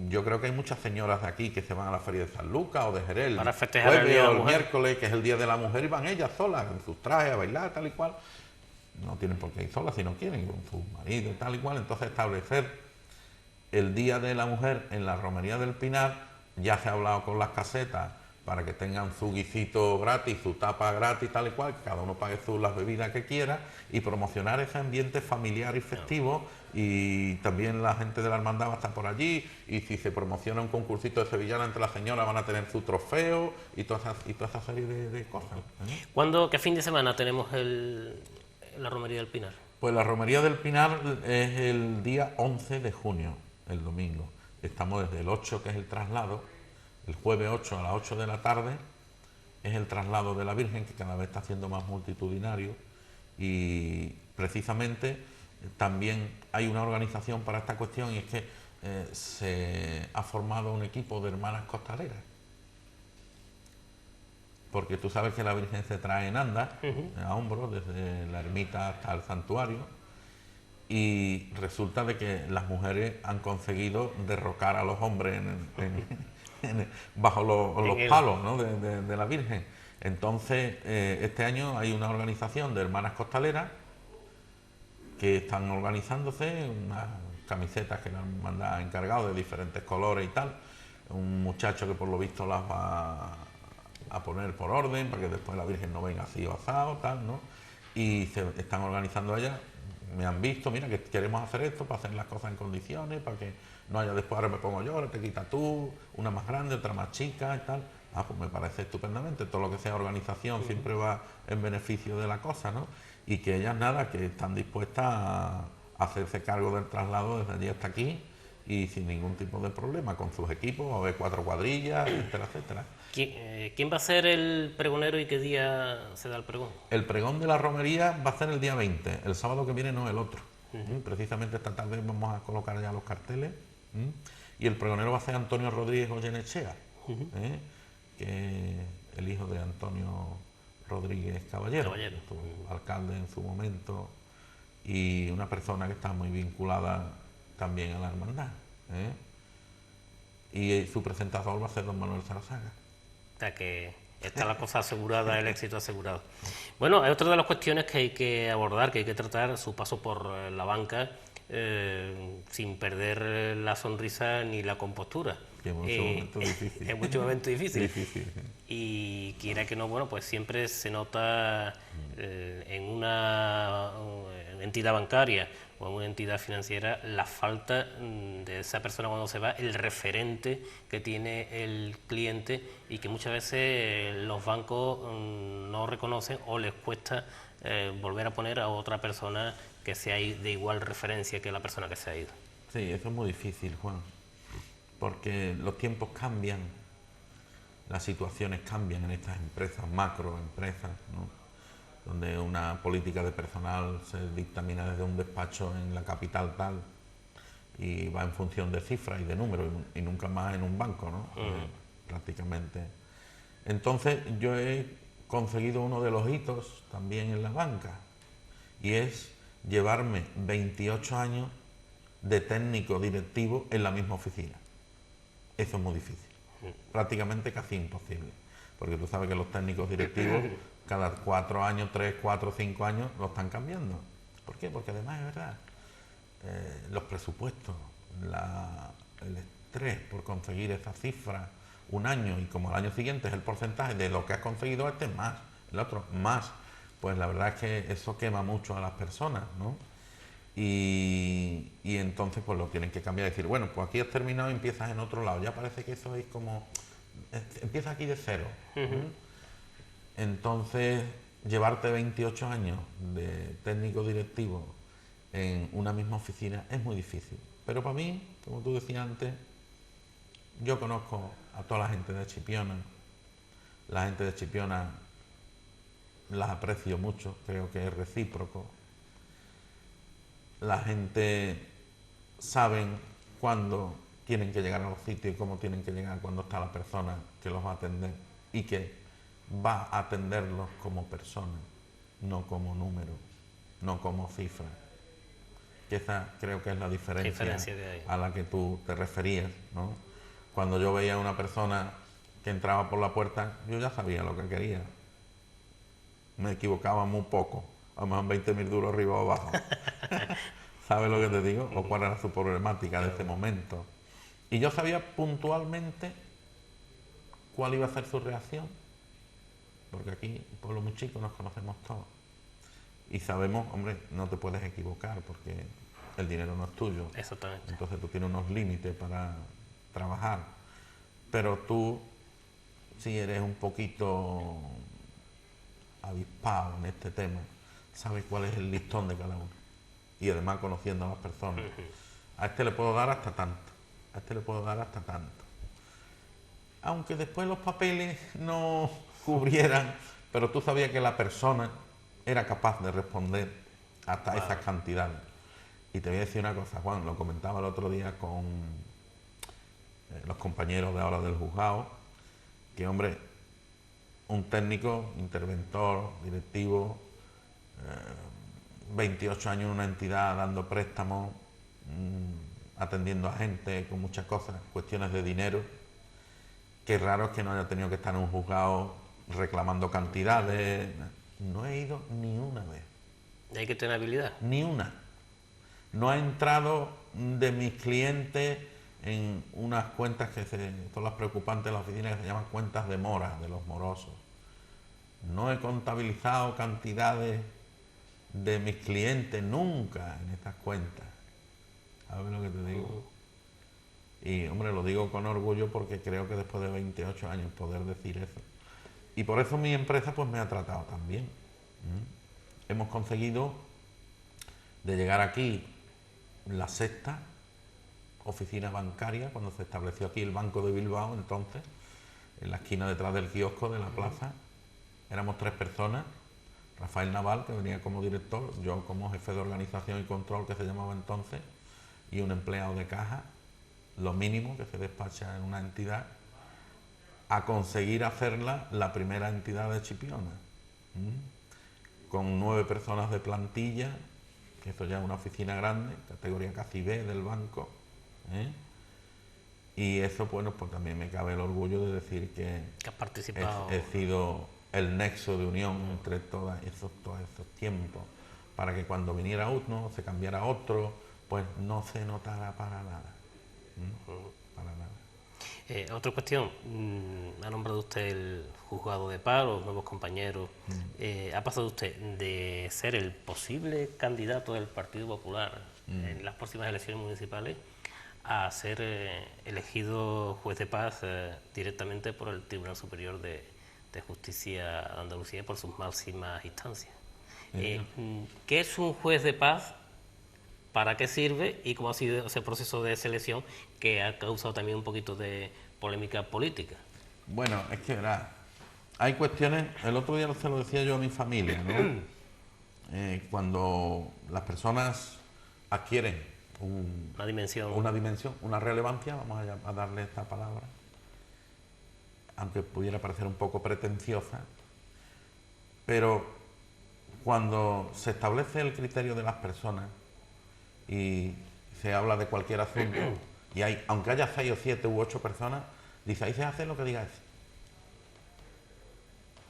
yo creo que hay muchas señoras de aquí que se van a la Feria de San Lucas o de Jerez para festejar el día de la mujer, miércoles, que es el Día de la Mujer, y van ellas solas en sus trajes a bailar tal y cual. No tienen por qué ir solas si no quieren, con su marido y tal y cual. Entonces establecer el Día de la Mujer en la Romería del Pinar, ya se ha hablado con las casetas para que tengan su guisito gratis, su tapa gratis tal y cual, que cada uno pague las bebidas que quiera, y promocionar ese ambiente familiar y festivo. Y también la gente de la hermandad va a estar por allí, y si se promociona un concursito de sevillana entre las señoras van a tener su trofeo y toda esa serie de cosas. ¿Qué fin de semana tenemos la Romería del Pinar? Pues la Romería del Pinar es el día 11 de junio, el domingo. Estamos desde el 8, que es el traslado, el jueves 8 a las 8 de la tarde, es el traslado de la Virgen, que cada vez está siendo más multitudinario, y precisamente también hay una organización para esta cuestión, y es que se ha formado un equipo de hermanas costaleras, porque tú sabes que la Virgen se trae en andas, a hombros, desde la ermita hasta el santuario, y resulta de que las mujeres han conseguido derrocar a los hombres bajo los palos, ¿no?, de la Virgen. Entonces, este año hay una organización de hermanas costaleras que están organizándose, unas camisetas que nos han mandado encargado de diferentes colores y tal, un muchacho que por lo visto las va a poner por orden para que después la Virgen no venga así o asado, tal, ¿no? Y se están organizando ellas, me han visto, mira, que queremos hacer esto para hacer las cosas en condiciones, para que no haya después, ahora me pongo yo, ahora te quita tú, una más grande, otra más chica y tal. Pues me parece estupendamente, todo lo que sea organización siempre va en beneficio de la cosa, ¿no? Y que ellas nada, que están dispuestas a hacerse cargo del traslado desde allí hasta aquí y sin ningún tipo de problema, con sus equipos, va a haber 4 cuadrillas, etcétera, etcétera. ¿Quién va a ser el pregonero y qué día se da el pregón? El pregón de la romería va a ser el día 20, el sábado que viene, no el otro. Precisamente esta tarde vamos a colocar ya los carteles, y el pregonero va a ser Antonio Rodríguez Goyenechea, que es el hijo de Antonio Rodríguez Caballero. Alcalde en su momento, y una persona que está muy vinculada también a la hermandad. Y su presentador va a ser don Manuel Sarazaga. O sea que está la cosa asegurada, el éxito asegurado. Bueno, hay otra de las cuestiones que hay que abordar, que hay que tratar, su paso por la banca, sin perder la sonrisa ni la compostura. Que es mucho momento difícil. Es mucho momento difícil. Y quiera que no, bueno, pues siempre se nota en una entidad bancaria o en una entidad financiera la falta de esa persona cuando se va, el referente que tiene el cliente, y que muchas veces los bancos no reconocen o les cuesta volver a poner a otra persona que sea de igual referencia que la persona que se ha ido. Sí, eso es muy difícil, Juan, porque los tiempos cambian, las situaciones cambian en estas empresas, macroempresas, ¿no?, donde una política de personal se dictamina desde un despacho en la capital tal y va en función de cifras y de números, y nunca más en un banco, ¿no? Prácticamente. Entonces yo he conseguido uno de los hitos también en la banca, y es llevarme 28 años de técnico directivo en la misma oficina. Eso es muy difícil, prácticamente casi imposible, porque tú sabes que los técnicos directivos cada 4 años, 3, 4, 5 años lo están cambiando. ¿Por qué? Porque además es verdad, los presupuestos, el estrés por conseguir esa cifra un año, y como al año siguiente es el porcentaje de lo que has conseguido más, el otro más, pues la verdad es que eso quema mucho a las personas, ¿no? y entonces pues lo tienen que cambiar y decir, bueno, pues aquí has terminado y empiezas en otro lado. Ya parece que eso es como, empieza aquí de cero. Entonces, llevarte 28 años de técnico directivo en una misma oficina es muy difícil. Pero para mí, como tú decías antes, yo conozco a toda la gente de Chipiona. La gente de Chipiona las aprecio mucho, creo que es recíproco. La gente saben cuándo tienen que llegar a los sitios y cómo tienen que llegar cuando está la persona que los va a atender y que va a atenderlos como personas, no como número, no como cifra. Que esa creo que es la diferencia que hay. a la que tú te referías, ¿no? Cuando yo veía a una persona que entraba por la puerta, yo ya sabía lo que quería. Me equivocaba muy poco, a lo mejor 20.000 duros arriba o abajo. ¿Sabes lo que te digo? O cuál era su problemática de ese momento. Y yo sabía puntualmente cuál iba a ser su reacción. Porque aquí, un pueblo muy chico, nos conocemos todos. Y sabemos, hombre, no te puedes equivocar porque el dinero no es tuyo. Exactamente. Entonces tú tienes unos límites para trabajar. Pero tú, si eres un poquito avispado en este tema, sabes cuál es el listón de cada uno. Y además conociendo a las personas. A este le puedo dar hasta tanto. A este le puedo dar hasta tanto. Aunque después los papeles no cubrieran, pero tú sabías que la persona era capaz de responder hasta esas cantidades. Y te voy a decir una cosa, Juan, lo comentaba el otro día con los compañeros de ahora del juzgado, que hombre, un técnico, interventor, directivo, 28 años en una entidad dando préstamos, atendiendo a gente con muchas cosas, cuestiones de dinero. Qué raro es que no haya tenido que estar en un juzgado reclamando cantidades. No he ido ni una vez. Hay que tener habilidad. Ni una. No ha entrado de mis clientes en unas cuentas que son las preocupantes de la oficina, que se llaman cuentas de mora, de los morosos. No he contabilizado cantidades de mis clientes nunca en estas cuentas. ¿Sabes lo que te digo? Y, hombre, lo digo con orgullo porque creo que después de 28 años poder decir eso. Y por eso mi empresa pues me ha tratado tan bien. Hemos conseguido de llegar aquí la sexta oficina bancaria, cuando se estableció aquí el Banco de Bilbao, entonces, en la esquina detrás del kiosco de la plaza. Éramos 3 personas, Rafael Naval, que venía como director, yo como jefe de organización y control, que se llamaba entonces, y un empleado de caja, lo mínimo que se despacha en una entidad, a conseguir hacerla la primera entidad de Chipiona, con 9 personas de plantilla, que eso ya es una oficina grande, categoría casi B del banco, y eso, bueno, pues también me cabe el orgullo de decir que has participado. he sido el nexo de unión entre todos esos tiempos, para que cuando viniera uno, se cambiara otro, pues no se notara para nada. Para nada. Otra cuestión, ha nombrado usted el juzgado de paro, los nuevos compañeros. ¿Ha pasado usted de ser el posible candidato del Partido Popular en las próximas elecciones municipales a ser elegido juez de paz directamente por el Tribunal Superior de Justicia de Andalucía por sus máximas instancias? ¿Qué es un juez de paz? ¿Para qué sirve? Y cómo ha sido ese proceso de selección que ha causado también un poquito de polémica política. Bueno, es que verá, hay cuestiones, el otro día se lo decía yo a mi familia, ¿no? Cuando las personas adquieren una dimensión, una relevancia, vamos a darle esta palabra, aunque pudiera parecer un poco pretenciosa, pero cuando se establece el criterio de las personas y se habla de cualquier asunto, y hay, aunque haya 6 o 7 u 8 personas, dice, ahí se hace lo que diga ese.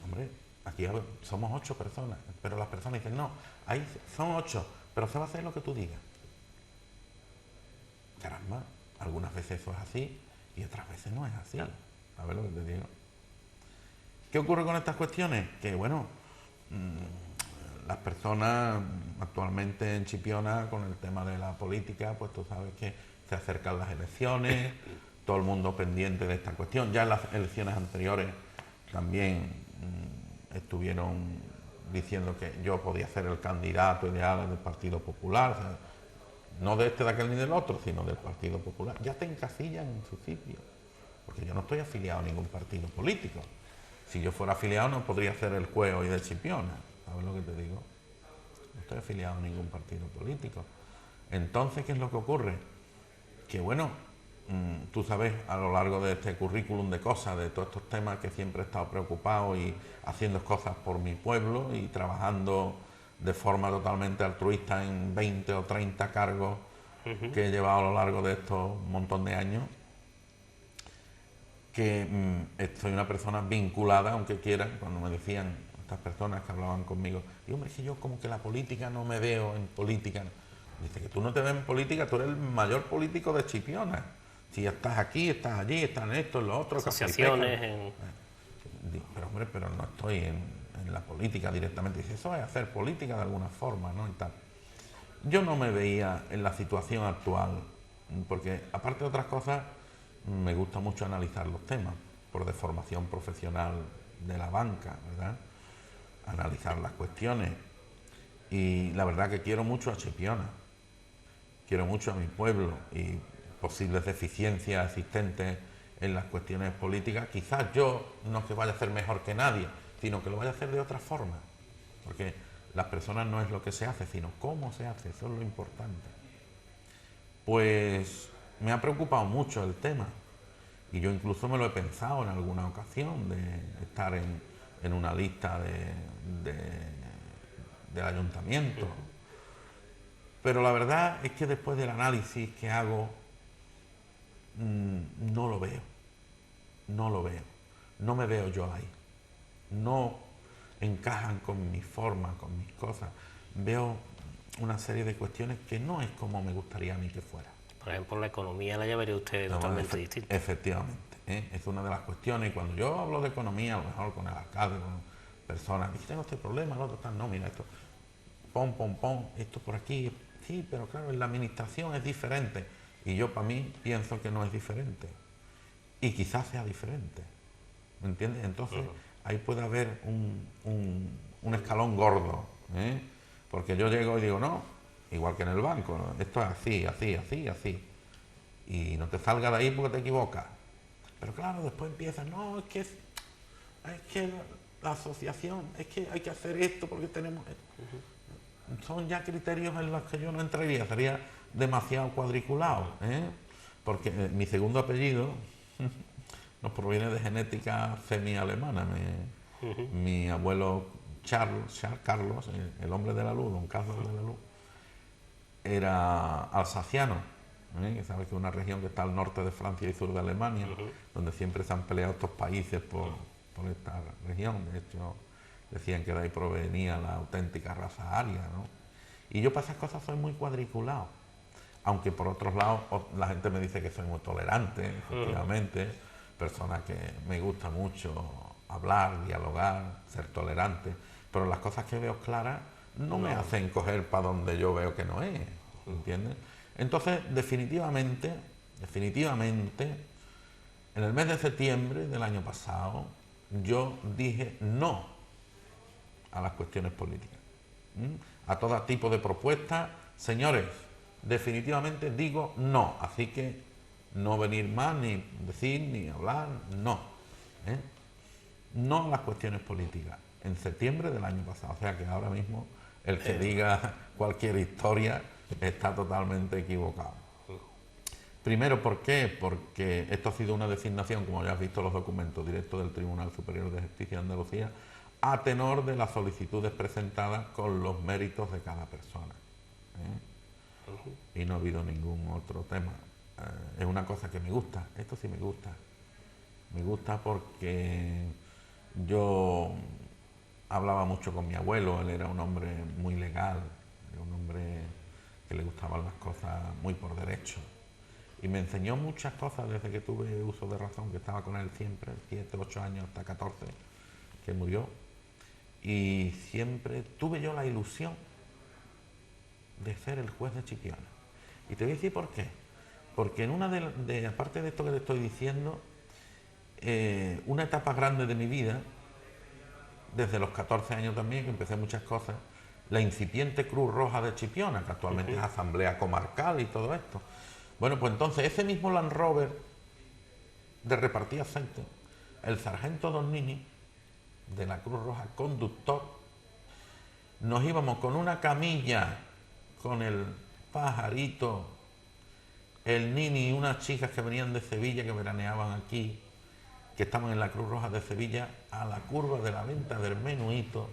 Hombre, aquí somos 8 personas, pero las personas dicen, no, ahí son 8, pero se va a hacer lo que tú digas. Caramba, algunas veces eso es así y otras veces no es así. A ver lo que te digo. ¿Qué ocurre con estas cuestiones? Que bueno, las personas actualmente en Chipiona con el tema de la política, pues tú sabes que se acercan las elecciones, todo el mundo pendiente de esta cuestión. Ya en las elecciones anteriores también estuvieron diciendo que yo podía ser el candidato ideal del Partido Popular, o sea, no de este, de aquel ni del otro, sino del Partido Popular. Ya te encasillan en su sitio, porque yo no estoy afiliado a ningún partido político. Si yo fuera afiliado no podría ser el juez hoy de Chipiona, ¿sabes lo que te digo? No estoy afiliado a ningún partido político. Entonces, ¿qué es lo que ocurre? Que bueno, tú sabes a lo largo de este currículum de cosas, de todos estos temas, que siempre he estado preocupado y haciendo cosas por mi pueblo y trabajando de forma totalmente altruista en 20 o 30 cargos que he llevado a lo largo de estos montón de años, que soy una persona vinculada, aunque quieran, cuando me decían estas personas que hablaban conmigo, y hombre, es que yo como que la política no me veo en política. Dice que tú no te ves en política, tú eres el mayor político de Chipiona. Si estás aquí, estás allí, estás en esto, en lo otro, asociaciones. Pero hombre, pero no estoy en la política directamente. Dice, eso es hacer política de alguna forma, ¿no? Y tal. Yo no me veía en la situación actual, porque aparte de otras cosas, me gusta mucho analizar los temas, por deformación profesional de la banca, ¿verdad? Analizar las cuestiones. Y la verdad que quiero mucho a Chipiona, quiero mucho a mi pueblo y posibles deficiencias existentes en las cuestiones políticas. Quizás yo no es que vaya a ser mejor que nadie, sino que lo vaya a hacer de otra forma, porque las personas no es lo que se hace, sino cómo se hace, eso es lo importante. Pues me ha preocupado mucho el tema y yo incluso me lo he pensado en alguna ocasión de estar en una lista del ayuntamiento, pero la verdad es que después del análisis que hago no lo veo, no me veo yo ahí, no encajan con mi forma, con mis cosas, veo una serie de cuestiones que no es como me gustaría a mí que fuera. Por ejemplo, la economía la llevaría usted totalmente distinta. Efectivamente, es una de las cuestiones, y cuando yo hablo de economía, a lo mejor con el alcalde, con personas, dice, tengo este problema, el otro está, no, mira, esto, pon, esto por aquí, sí, pero claro, en la administración es diferente, y yo para mí pienso que no es diferente, y quizás sea diferente, ¿me entiendes? Entonces, ahí puede haber un escalón gordo, porque yo llego y digo, no, igual que en el banco, ¿no? Esto es así, así, y no te salga de ahí porque te equivocas. Pero claro, después empiezas, no, es que la asociación, es que hay que hacer esto porque tenemos esto. Son ya criterios en los que yo no entraría, sería demasiado cuadriculado, porque mi segundo apellido nos proviene de genética semi-alemana. Mi abuelo Carlos, el hombre de la luz, don Carlos de la Luz, era alsaciano, que sabes que es una región que está al norte de Francia y sur de Alemania, donde siempre se han peleado estos países por esta región. De hecho, decían que de ahí provenía la auténtica raza aria, ¿no? Y yo para esas cosas soy muy cuadriculado, aunque por otros lados la gente me dice que soy muy tolerante, efectivamente, persona que me gusta mucho hablar, dialogar, ser tolerante, pero las cosas que veo claras no me hacen coger para donde yo veo que no es, ¿entiendes? Entonces, definitivamente, en el mes de septiembre del año pasado, yo dije no a las cuestiones políticas, a todo tipo de propuestas. Señores, definitivamente digo no, así que no venir más, ni decir, ni hablar, no. No a las cuestiones políticas, en septiembre del año pasado, o sea que ahora mismo el que diga cualquier historia está totalmente equivocado. Primero, ¿por qué? Porque esto ha sido una designación, como ya has visto los documentos, directos del Tribunal Superior de Justicia de Andalucía, a tenor de las solicitudes presentadas con los méritos de cada persona. Y no ha habido ningún otro tema. Es una cosa que me gusta, esto sí me gusta. Me gusta porque yo hablaba mucho con mi abuelo, él era un hombre muy legal, era un hombre que le gustaban las cosas muy por derecho. Y me enseñó muchas cosas desde que tuve uso de razón, que estaba con él siempre, 7, 8 años, hasta 14, que murió. y siempre tuve yo la ilusión de ser el juez de Chipiona. Y te voy a decir por qué. Porque en una aparte de esto que te estoy diciendo, una etapa grande de mi vida, desde los 14 años también, que empecé muchas cosas, la incipiente Cruz Roja de Chipiona, que actualmente es Asamblea Comarcal y todo esto. Bueno, pues entonces ese mismo Land Rover de repartir aceite, el sargento Donnini, de la Cruz Roja, conductor, nos íbamos con una camilla, con el pajarito, el Nini y unas chicas que venían de Sevilla, que veraneaban aquí, que estaban en la Cruz Roja de Sevilla, a la curva de la venta del Menuhito,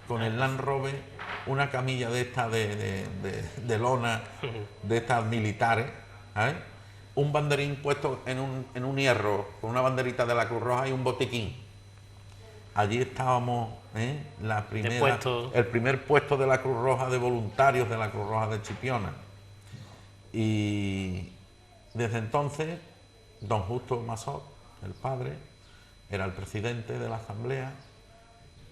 con el Land Rover, una camilla de estas de lona, de estas militares, ¿sabes? Un banderín puesto en un hierro, con una banderita de la Cruz Roja y un botiquín. Allí estábamos, el primer puesto de la Cruz Roja, de voluntarios de la Cruz Roja de Chipiona. Y desde entonces, don Justo Massot, el padre, era el presidente de la Asamblea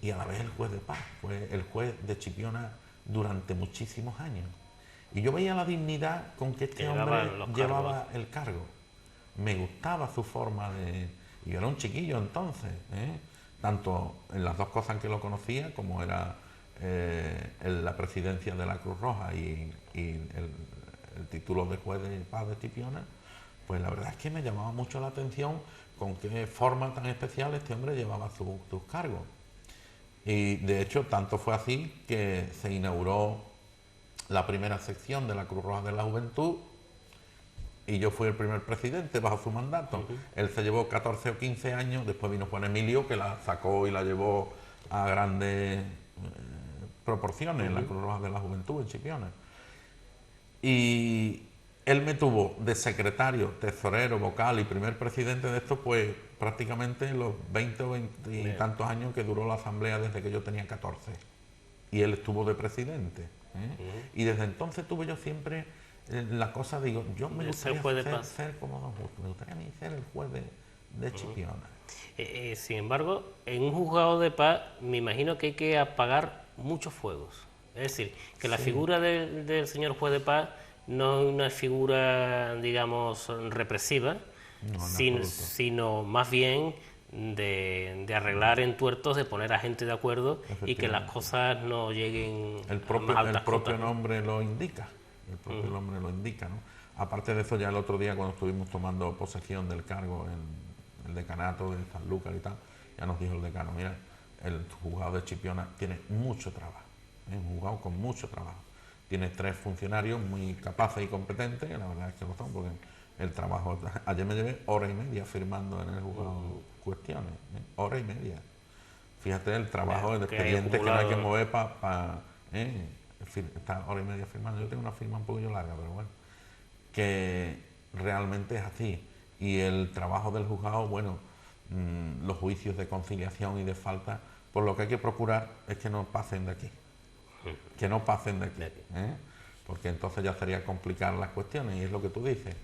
y a la vez el juez de paz, fue el juez de Chipiona durante muchísimos años. Y yo veía la dignidad con que este hombre llevaba el cargo. Me gustaba su forma de... Yo era un chiquillo entonces, tanto en las dos cosas en que lo conocía, como era la presidencia de la Cruz Roja y el título de juez de paz de Chipiona, pues la verdad es que me llamaba mucho la atención con qué forma tan especial este hombre llevaba sus cargos. Y de hecho, tanto fue así que se inauguró la primera sección de la Cruz Roja de la Juventud y yo fui el primer presidente bajo su mandato. Él se llevó 14 o 15 años, después vino Juan Emilio, que la sacó y la llevó a grandes proporciones en la Cruz Roja de la Juventud en Chipiona. Y él me tuvo de secretario, tesorero, vocal y primer presidente de esto, pues prácticamente los 20 o 20 y tantos años que duró la asamblea desde que yo tenía 14. Y él estuvo de presidente. Y desde entonces tuve yo siempre la cosa, digo, yo me gustaría ser como don Justo, me gustaría a mí ser el juez de Chipiona. Sin embargo, en un juzgado de paz me imagino que hay que apagar muchos fuegos. Es decir, que la figura del señor juez de paz no es una figura, digamos, represiva, sino más bien de arreglar entuertos, de poner a gente de acuerdo y que las cosas no lleguen el propio nombre lo indica. El propio nombre lo indica, ¿no? Aparte de eso, ya el otro día cuando estuvimos tomando posesión del cargo en el decanato de Sanlúcar y tal, ya nos dijo el decano, mira, el juzgado de Chipiona tiene mucho trabajo, es un juzgado con mucho trabajo. Tiene 3 funcionarios muy capaces y competentes, que la verdad es que lo son, porque el trabajo... Ayer me llevé hora y media firmando en el juzgado cuestiones, hora y media. Fíjate el trabajo, el expediente que no hay que mover para... Esta hora y media firmando. Yo tengo una firma un poquillo larga, pero bueno, que realmente es así. Y el trabajo del juzgado, bueno, los juicios de conciliación y de falta, pues lo que hay que procurar es que no pasen de aquí. Que no pasen de aquí, porque entonces ya sería complicar las cuestiones, y es lo que tú dices,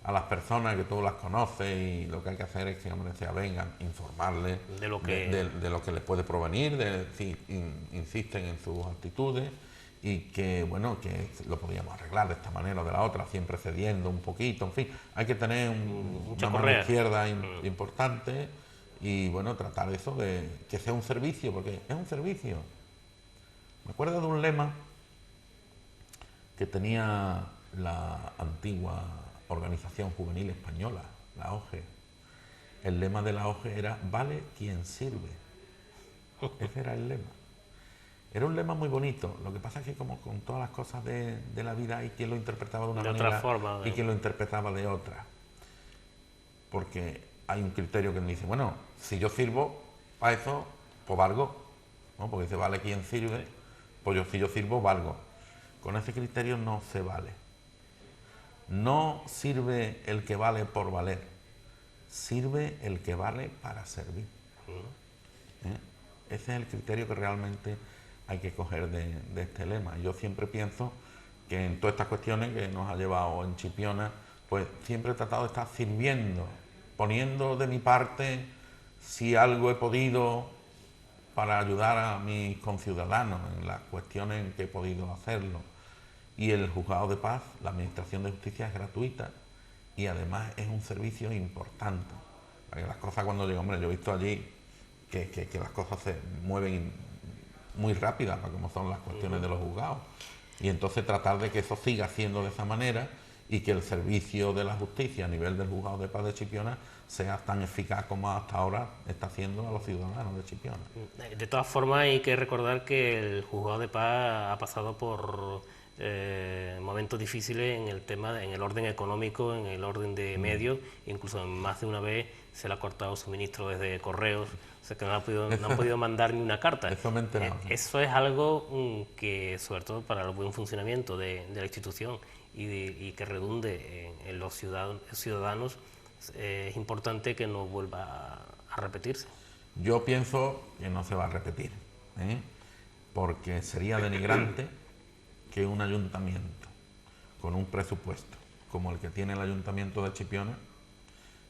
a las personas que tú las conoces, y lo que hay que hacer es que, hombre, se avengan, informarles de lo que les puede provenir, si insisten en sus actitudes, y que, bueno, que lo podríamos arreglar de esta manera o de la otra, siempre cediendo un poquito, en fin, hay que tener una mano izquierda importante, y bueno, tratar eso de que sea un servicio, porque es un servicio. Me acuerdo de un lema que tenía la antigua Organización Juvenil Española, la OGE. El lema de la OGE era "Vale quien sirve". Ese era el lema. Era un lema muy bonito. Lo que pasa es que, como con todas las cosas de la vida, hay quien lo interpretaba de una manera y quien lo interpretaba de otra. Porque hay un criterio que me dice, bueno, si yo sirvo para eso, pues valgo, ¿no? Porque dice, vale quien sirve, pues si yo sirvo, valgo. Con ese criterio no se vale. No sirve el que vale por valer, sirve el que vale para servir. Ese es el criterio que realmente hay que coger de este lema. Yo siempre pienso que en todas estas cuestiones que nos ha llevado en Chipiona, pues siempre he tratado de estar sirviendo, poniendo de mi parte, si algo he podido, para ayudar a mis conciudadanos en las cuestiones en que he podido hacerlo. Y el juzgado de paz, la administración de justicia es gratuita y además es un servicio importante. Porque las cosas cuando llego, hombre, yo he visto allí que las cosas se mueven muy rápidas para como son las cuestiones de los juzgados. Y entonces tratar de que eso siga siendo de esa manera y que el servicio de la justicia a nivel del juzgado de paz de Chipiona sea tan eficaz como hasta ahora está haciendo a los ciudadanos de Chipiona. De todas formas, hay que recordar que el juzgado de paz ha pasado por momentos difíciles en el tema, en el orden económico, en el orden de medios, incluso más de una vez se le ha cortado suministro desde correos, o sea que no han podido mandar ni una carta. Eso me he enterado. Eso es algo que, sobre todo para el buen funcionamiento de la institución y que redunde en los ciudadanos, es importante que no vuelva a repetirse. Yo pienso que no se va a repetir, porque sería denigrante que un ayuntamiento con un presupuesto como el que tiene el ayuntamiento de Chipiona,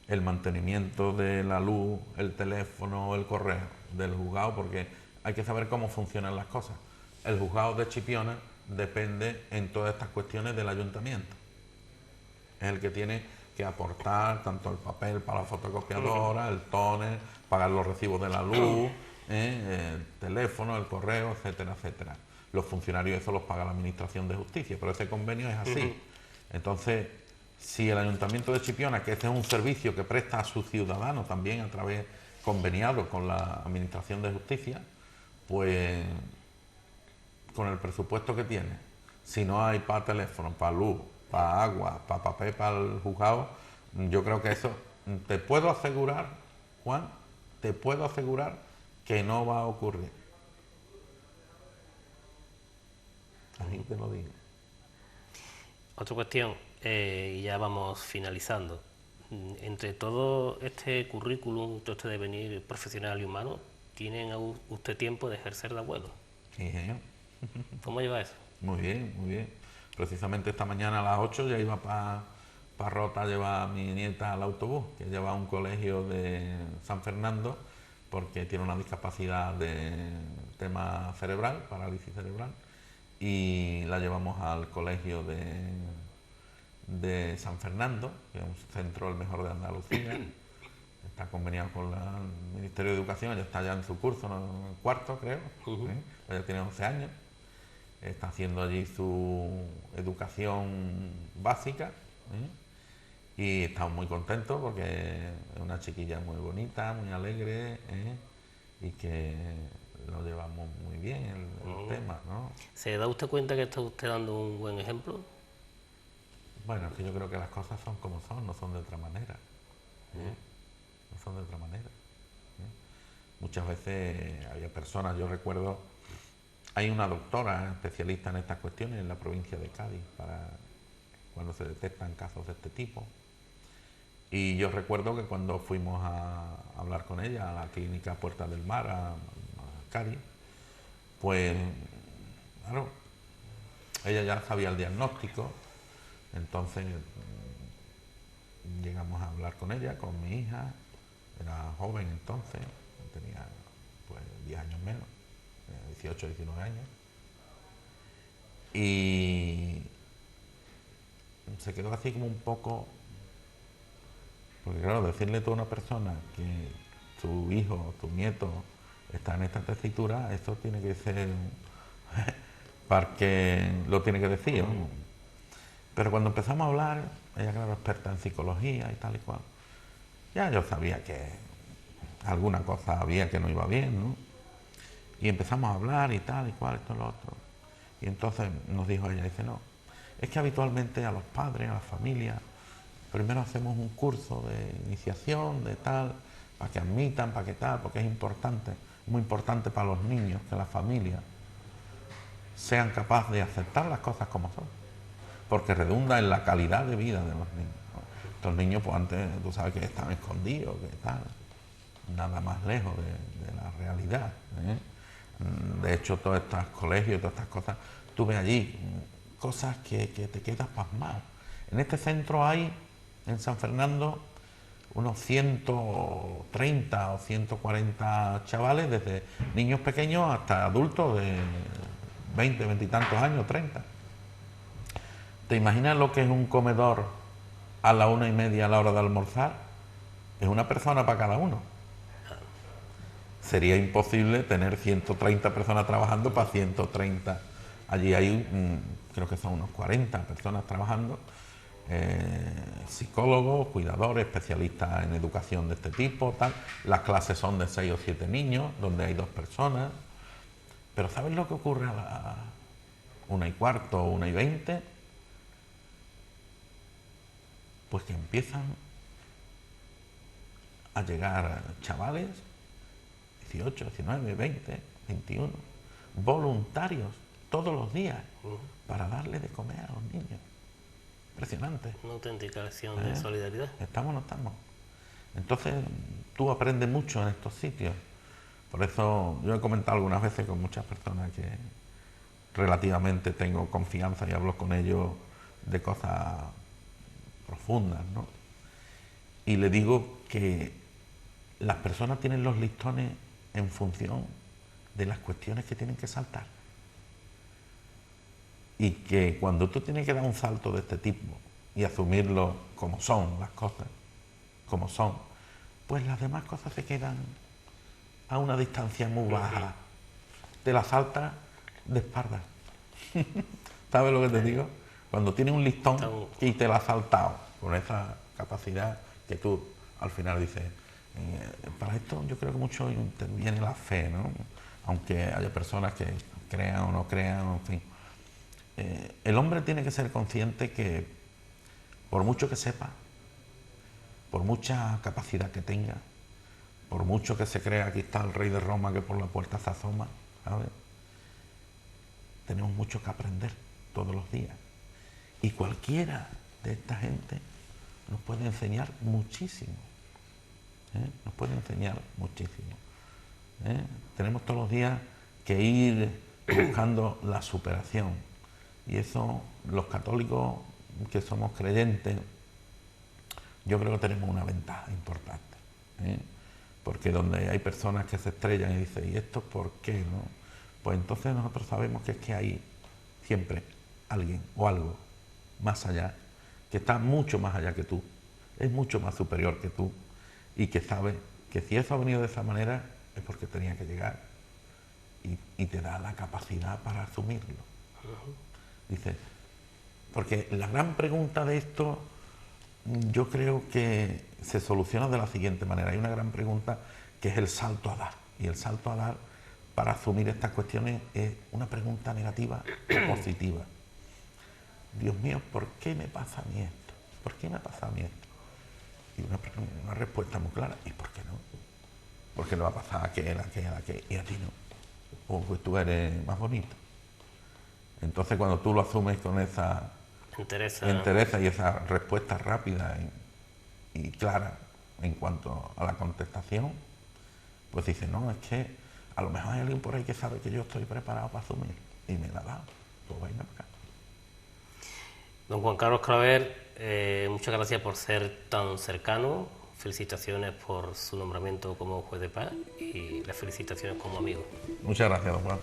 el mantenimiento de la luz, el teléfono, el correo del juzgado, porque hay que saber cómo funcionan las cosas. El juzgado de Chipiona depende en todas estas cuestiones del ayuntamiento. Es el que tiene que aportar tanto el papel para la fotocopiadora, el tóner, pagar los recibos de la luz, el teléfono, el correo, etcétera, etcétera. Los funcionarios eso los paga la Administración de Justicia, pero ese convenio es así. Entonces, si el Ayuntamiento de Chipiona, que este es un servicio que presta a sus ciudadanos también a través conveniado con la Administración de Justicia, pues con el presupuesto que tiene, si no hay para teléfono, para luz, para agua, para papel, para el juzgado, yo creo que eso, te puedo asegurar, Juan, te puedo asegurar que no va a ocurrir. Así te lo digo. Otra cuestión, y ya vamos finalizando. Entre todo este currículum, todo este devenir profesional y humano, ¿tienen usted tiempo de ejercer de abuelo? Sí, señor. ¿Cómo lleva eso? Muy bien, muy bien. Precisamente esta mañana a las 8 ya iba para Rota a llevar a mi nieta al autobús, que lleva a un colegio de San Fernando, porque tiene una discapacidad de tema cerebral, parálisis cerebral, y la llevamos al colegio de San Fernando, que es un centro el mejor de Andalucía. Está conveniado con el Ministerio de Educación, ella está ya en su curso, ¿no? En el cuarto, creo. Ella tiene 11 años. Está haciendo allí su educación básica, y estamos muy contentos porque es una chiquilla muy bonita, muy alegre, y que lo llevamos muy bien el tema, ¿no? ¿Se da usted cuenta que está usted dando un buen ejemplo? Bueno, es que yo creo que las cosas son como son, no son de otra manera. No son de otra manera. Muchas veces había personas, yo recuerdo, hay una doctora especialista en estas cuestiones en la provincia de Cádiz, para cuando se detectan casos de este tipo. Y yo recuerdo que cuando fuimos a hablar con ella a la clínica Puerta del Mar, a Cádiz, pues, claro, ella ya sabía el diagnóstico, entonces llegamos a hablar con ella, con mi hija, era joven entonces, tenía pues 10 años menos, 18, 19 años, y se quedó así como un poco, porque claro, decirle a toda una persona que tu hijo, tu nieto está en esta tesitura, eso tiene que ser para que lo tiene que decir, ¿no? Pero cuando empezamos a hablar, ella claro, experta en psicología y tal y cual, ya yo sabía que alguna cosa había que no iba bien, ¿no? Y empezamos a hablar y tal y cual, esto y lo otro. Y entonces nos dijo ella, dice, no, es que habitualmente a los padres, a las familias, primero hacemos un curso de iniciación, de tal, para que admitan, para que tal, porque es importante, muy importante para los niños que las familias sean capaces de aceptar las cosas como son, porque redunda en la calidad de vida de los niños, ¿no? Estos niños, pues antes, tú sabes que están escondidos, que tal, nada más lejos de la realidad, ¿eh? De hecho, todos estos colegios, todas estas cosas, tú ves allí cosas que te quedas pasmado. En este centro hay, en San Fernando, unos 130 o 140 chavales, desde niños pequeños hasta adultos de 20, 20 y tantos años, 30. ¿Te imaginas lo que es un comedor a la 1:30 a la hora de almorzar? Es una persona para cada uno. Sería imposible tener 130 personas trabajando para 130. Allí hay, creo que son unos 40 personas trabajando, psicólogos, cuidadores, especialistas en educación de este tipo, tal. Las clases son de 6 o 7 niños, donde hay 2 personas. Pero ¿sabes lo que ocurre a las 1:15, 1:20? Pues que empiezan a llegar chavales, 18, 19, 20, 21, voluntarios todos los días para darle de comer a los niños. Impresionante. Una auténtica lección de solidaridad. ¿Estamos o no estamos? Entonces tú aprendes mucho en estos sitios. Por eso yo he comentado algunas veces con muchas personas que relativamente tengo confianza y hablo con ellos de cosas profundas, ¿no? Y le digo que las personas tienen los listones en función de las cuestiones que tienen que saltar. Y que cuando tú tienes que dar un salto de este tipo y asumirlo como son las cosas, como son, pues las demás cosas se quedan a una distancia muy baja. Te la saltas de espaldas. ¿Sabes lo que te digo? Cuando tienes un listón y te la has saltado con esa capacidad que tú al final dices, para esto yo creo que mucho interviene la fe, ¿no? Aunque haya personas que crean o no crean, en fin. El hombre tiene que ser consciente que por mucho que sepa, por mucha capacidad que tenga, por mucho que se crea aquí está el rey de Roma que por la puerta se asoma, ¿sabes? Tenemos mucho que aprender todos los días. Y cualquiera de esta gente nos puede enseñar muchísimo. Nos puede enseñar muchísimo. Tenemos todos los días que ir buscando la superación. Y eso, los católicos que somos creyentes, yo creo que tenemos una ventaja importante. Porque donde hay personas que se estrellan y dicen, ¿y esto por qué? ¿No? Pues entonces nosotros sabemos que es que hay siempre alguien o algo más allá, que está mucho más allá que tú, es mucho más superior que tú, y que sabe que si eso ha venido de esa manera es porque tenía que llegar, y te da la capacidad para asumirlo. Dice, porque la gran pregunta de esto yo creo que se soluciona de la siguiente manera. Hay una gran pregunta que es el salto a dar, y el salto a dar para asumir estas cuestiones es una pregunta negativa o positiva. Dios mío, ¿por qué me pasa a mí esto? ¿Por qué me pasa a mí esto? Y una respuesta muy clara, ¿y por qué no? Porque le va a pasar a aquel, y a ti no. O pues tú eres más bonito. Entonces cuando tú lo asumes con esa entereza y esa respuesta rápida y clara en cuanto a la contestación, pues dices, no, es que a lo mejor hay alguien por ahí que sabe que yo estoy preparado para asumir y me la ha dado, pues venga para acá. Don Juan Carlos Claver, muchas gracias por ser tan cercano, felicitaciones por su nombramiento como juez de paz y las felicitaciones como amigo. Muchas gracias, don Juan.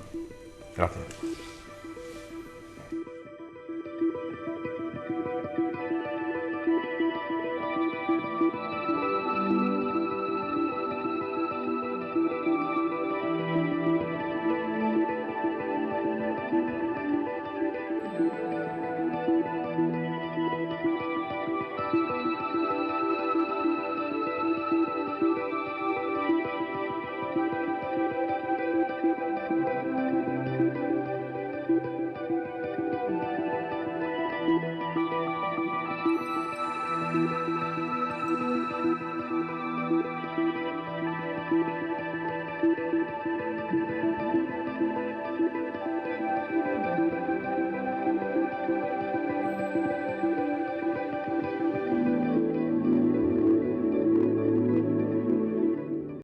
Gracias.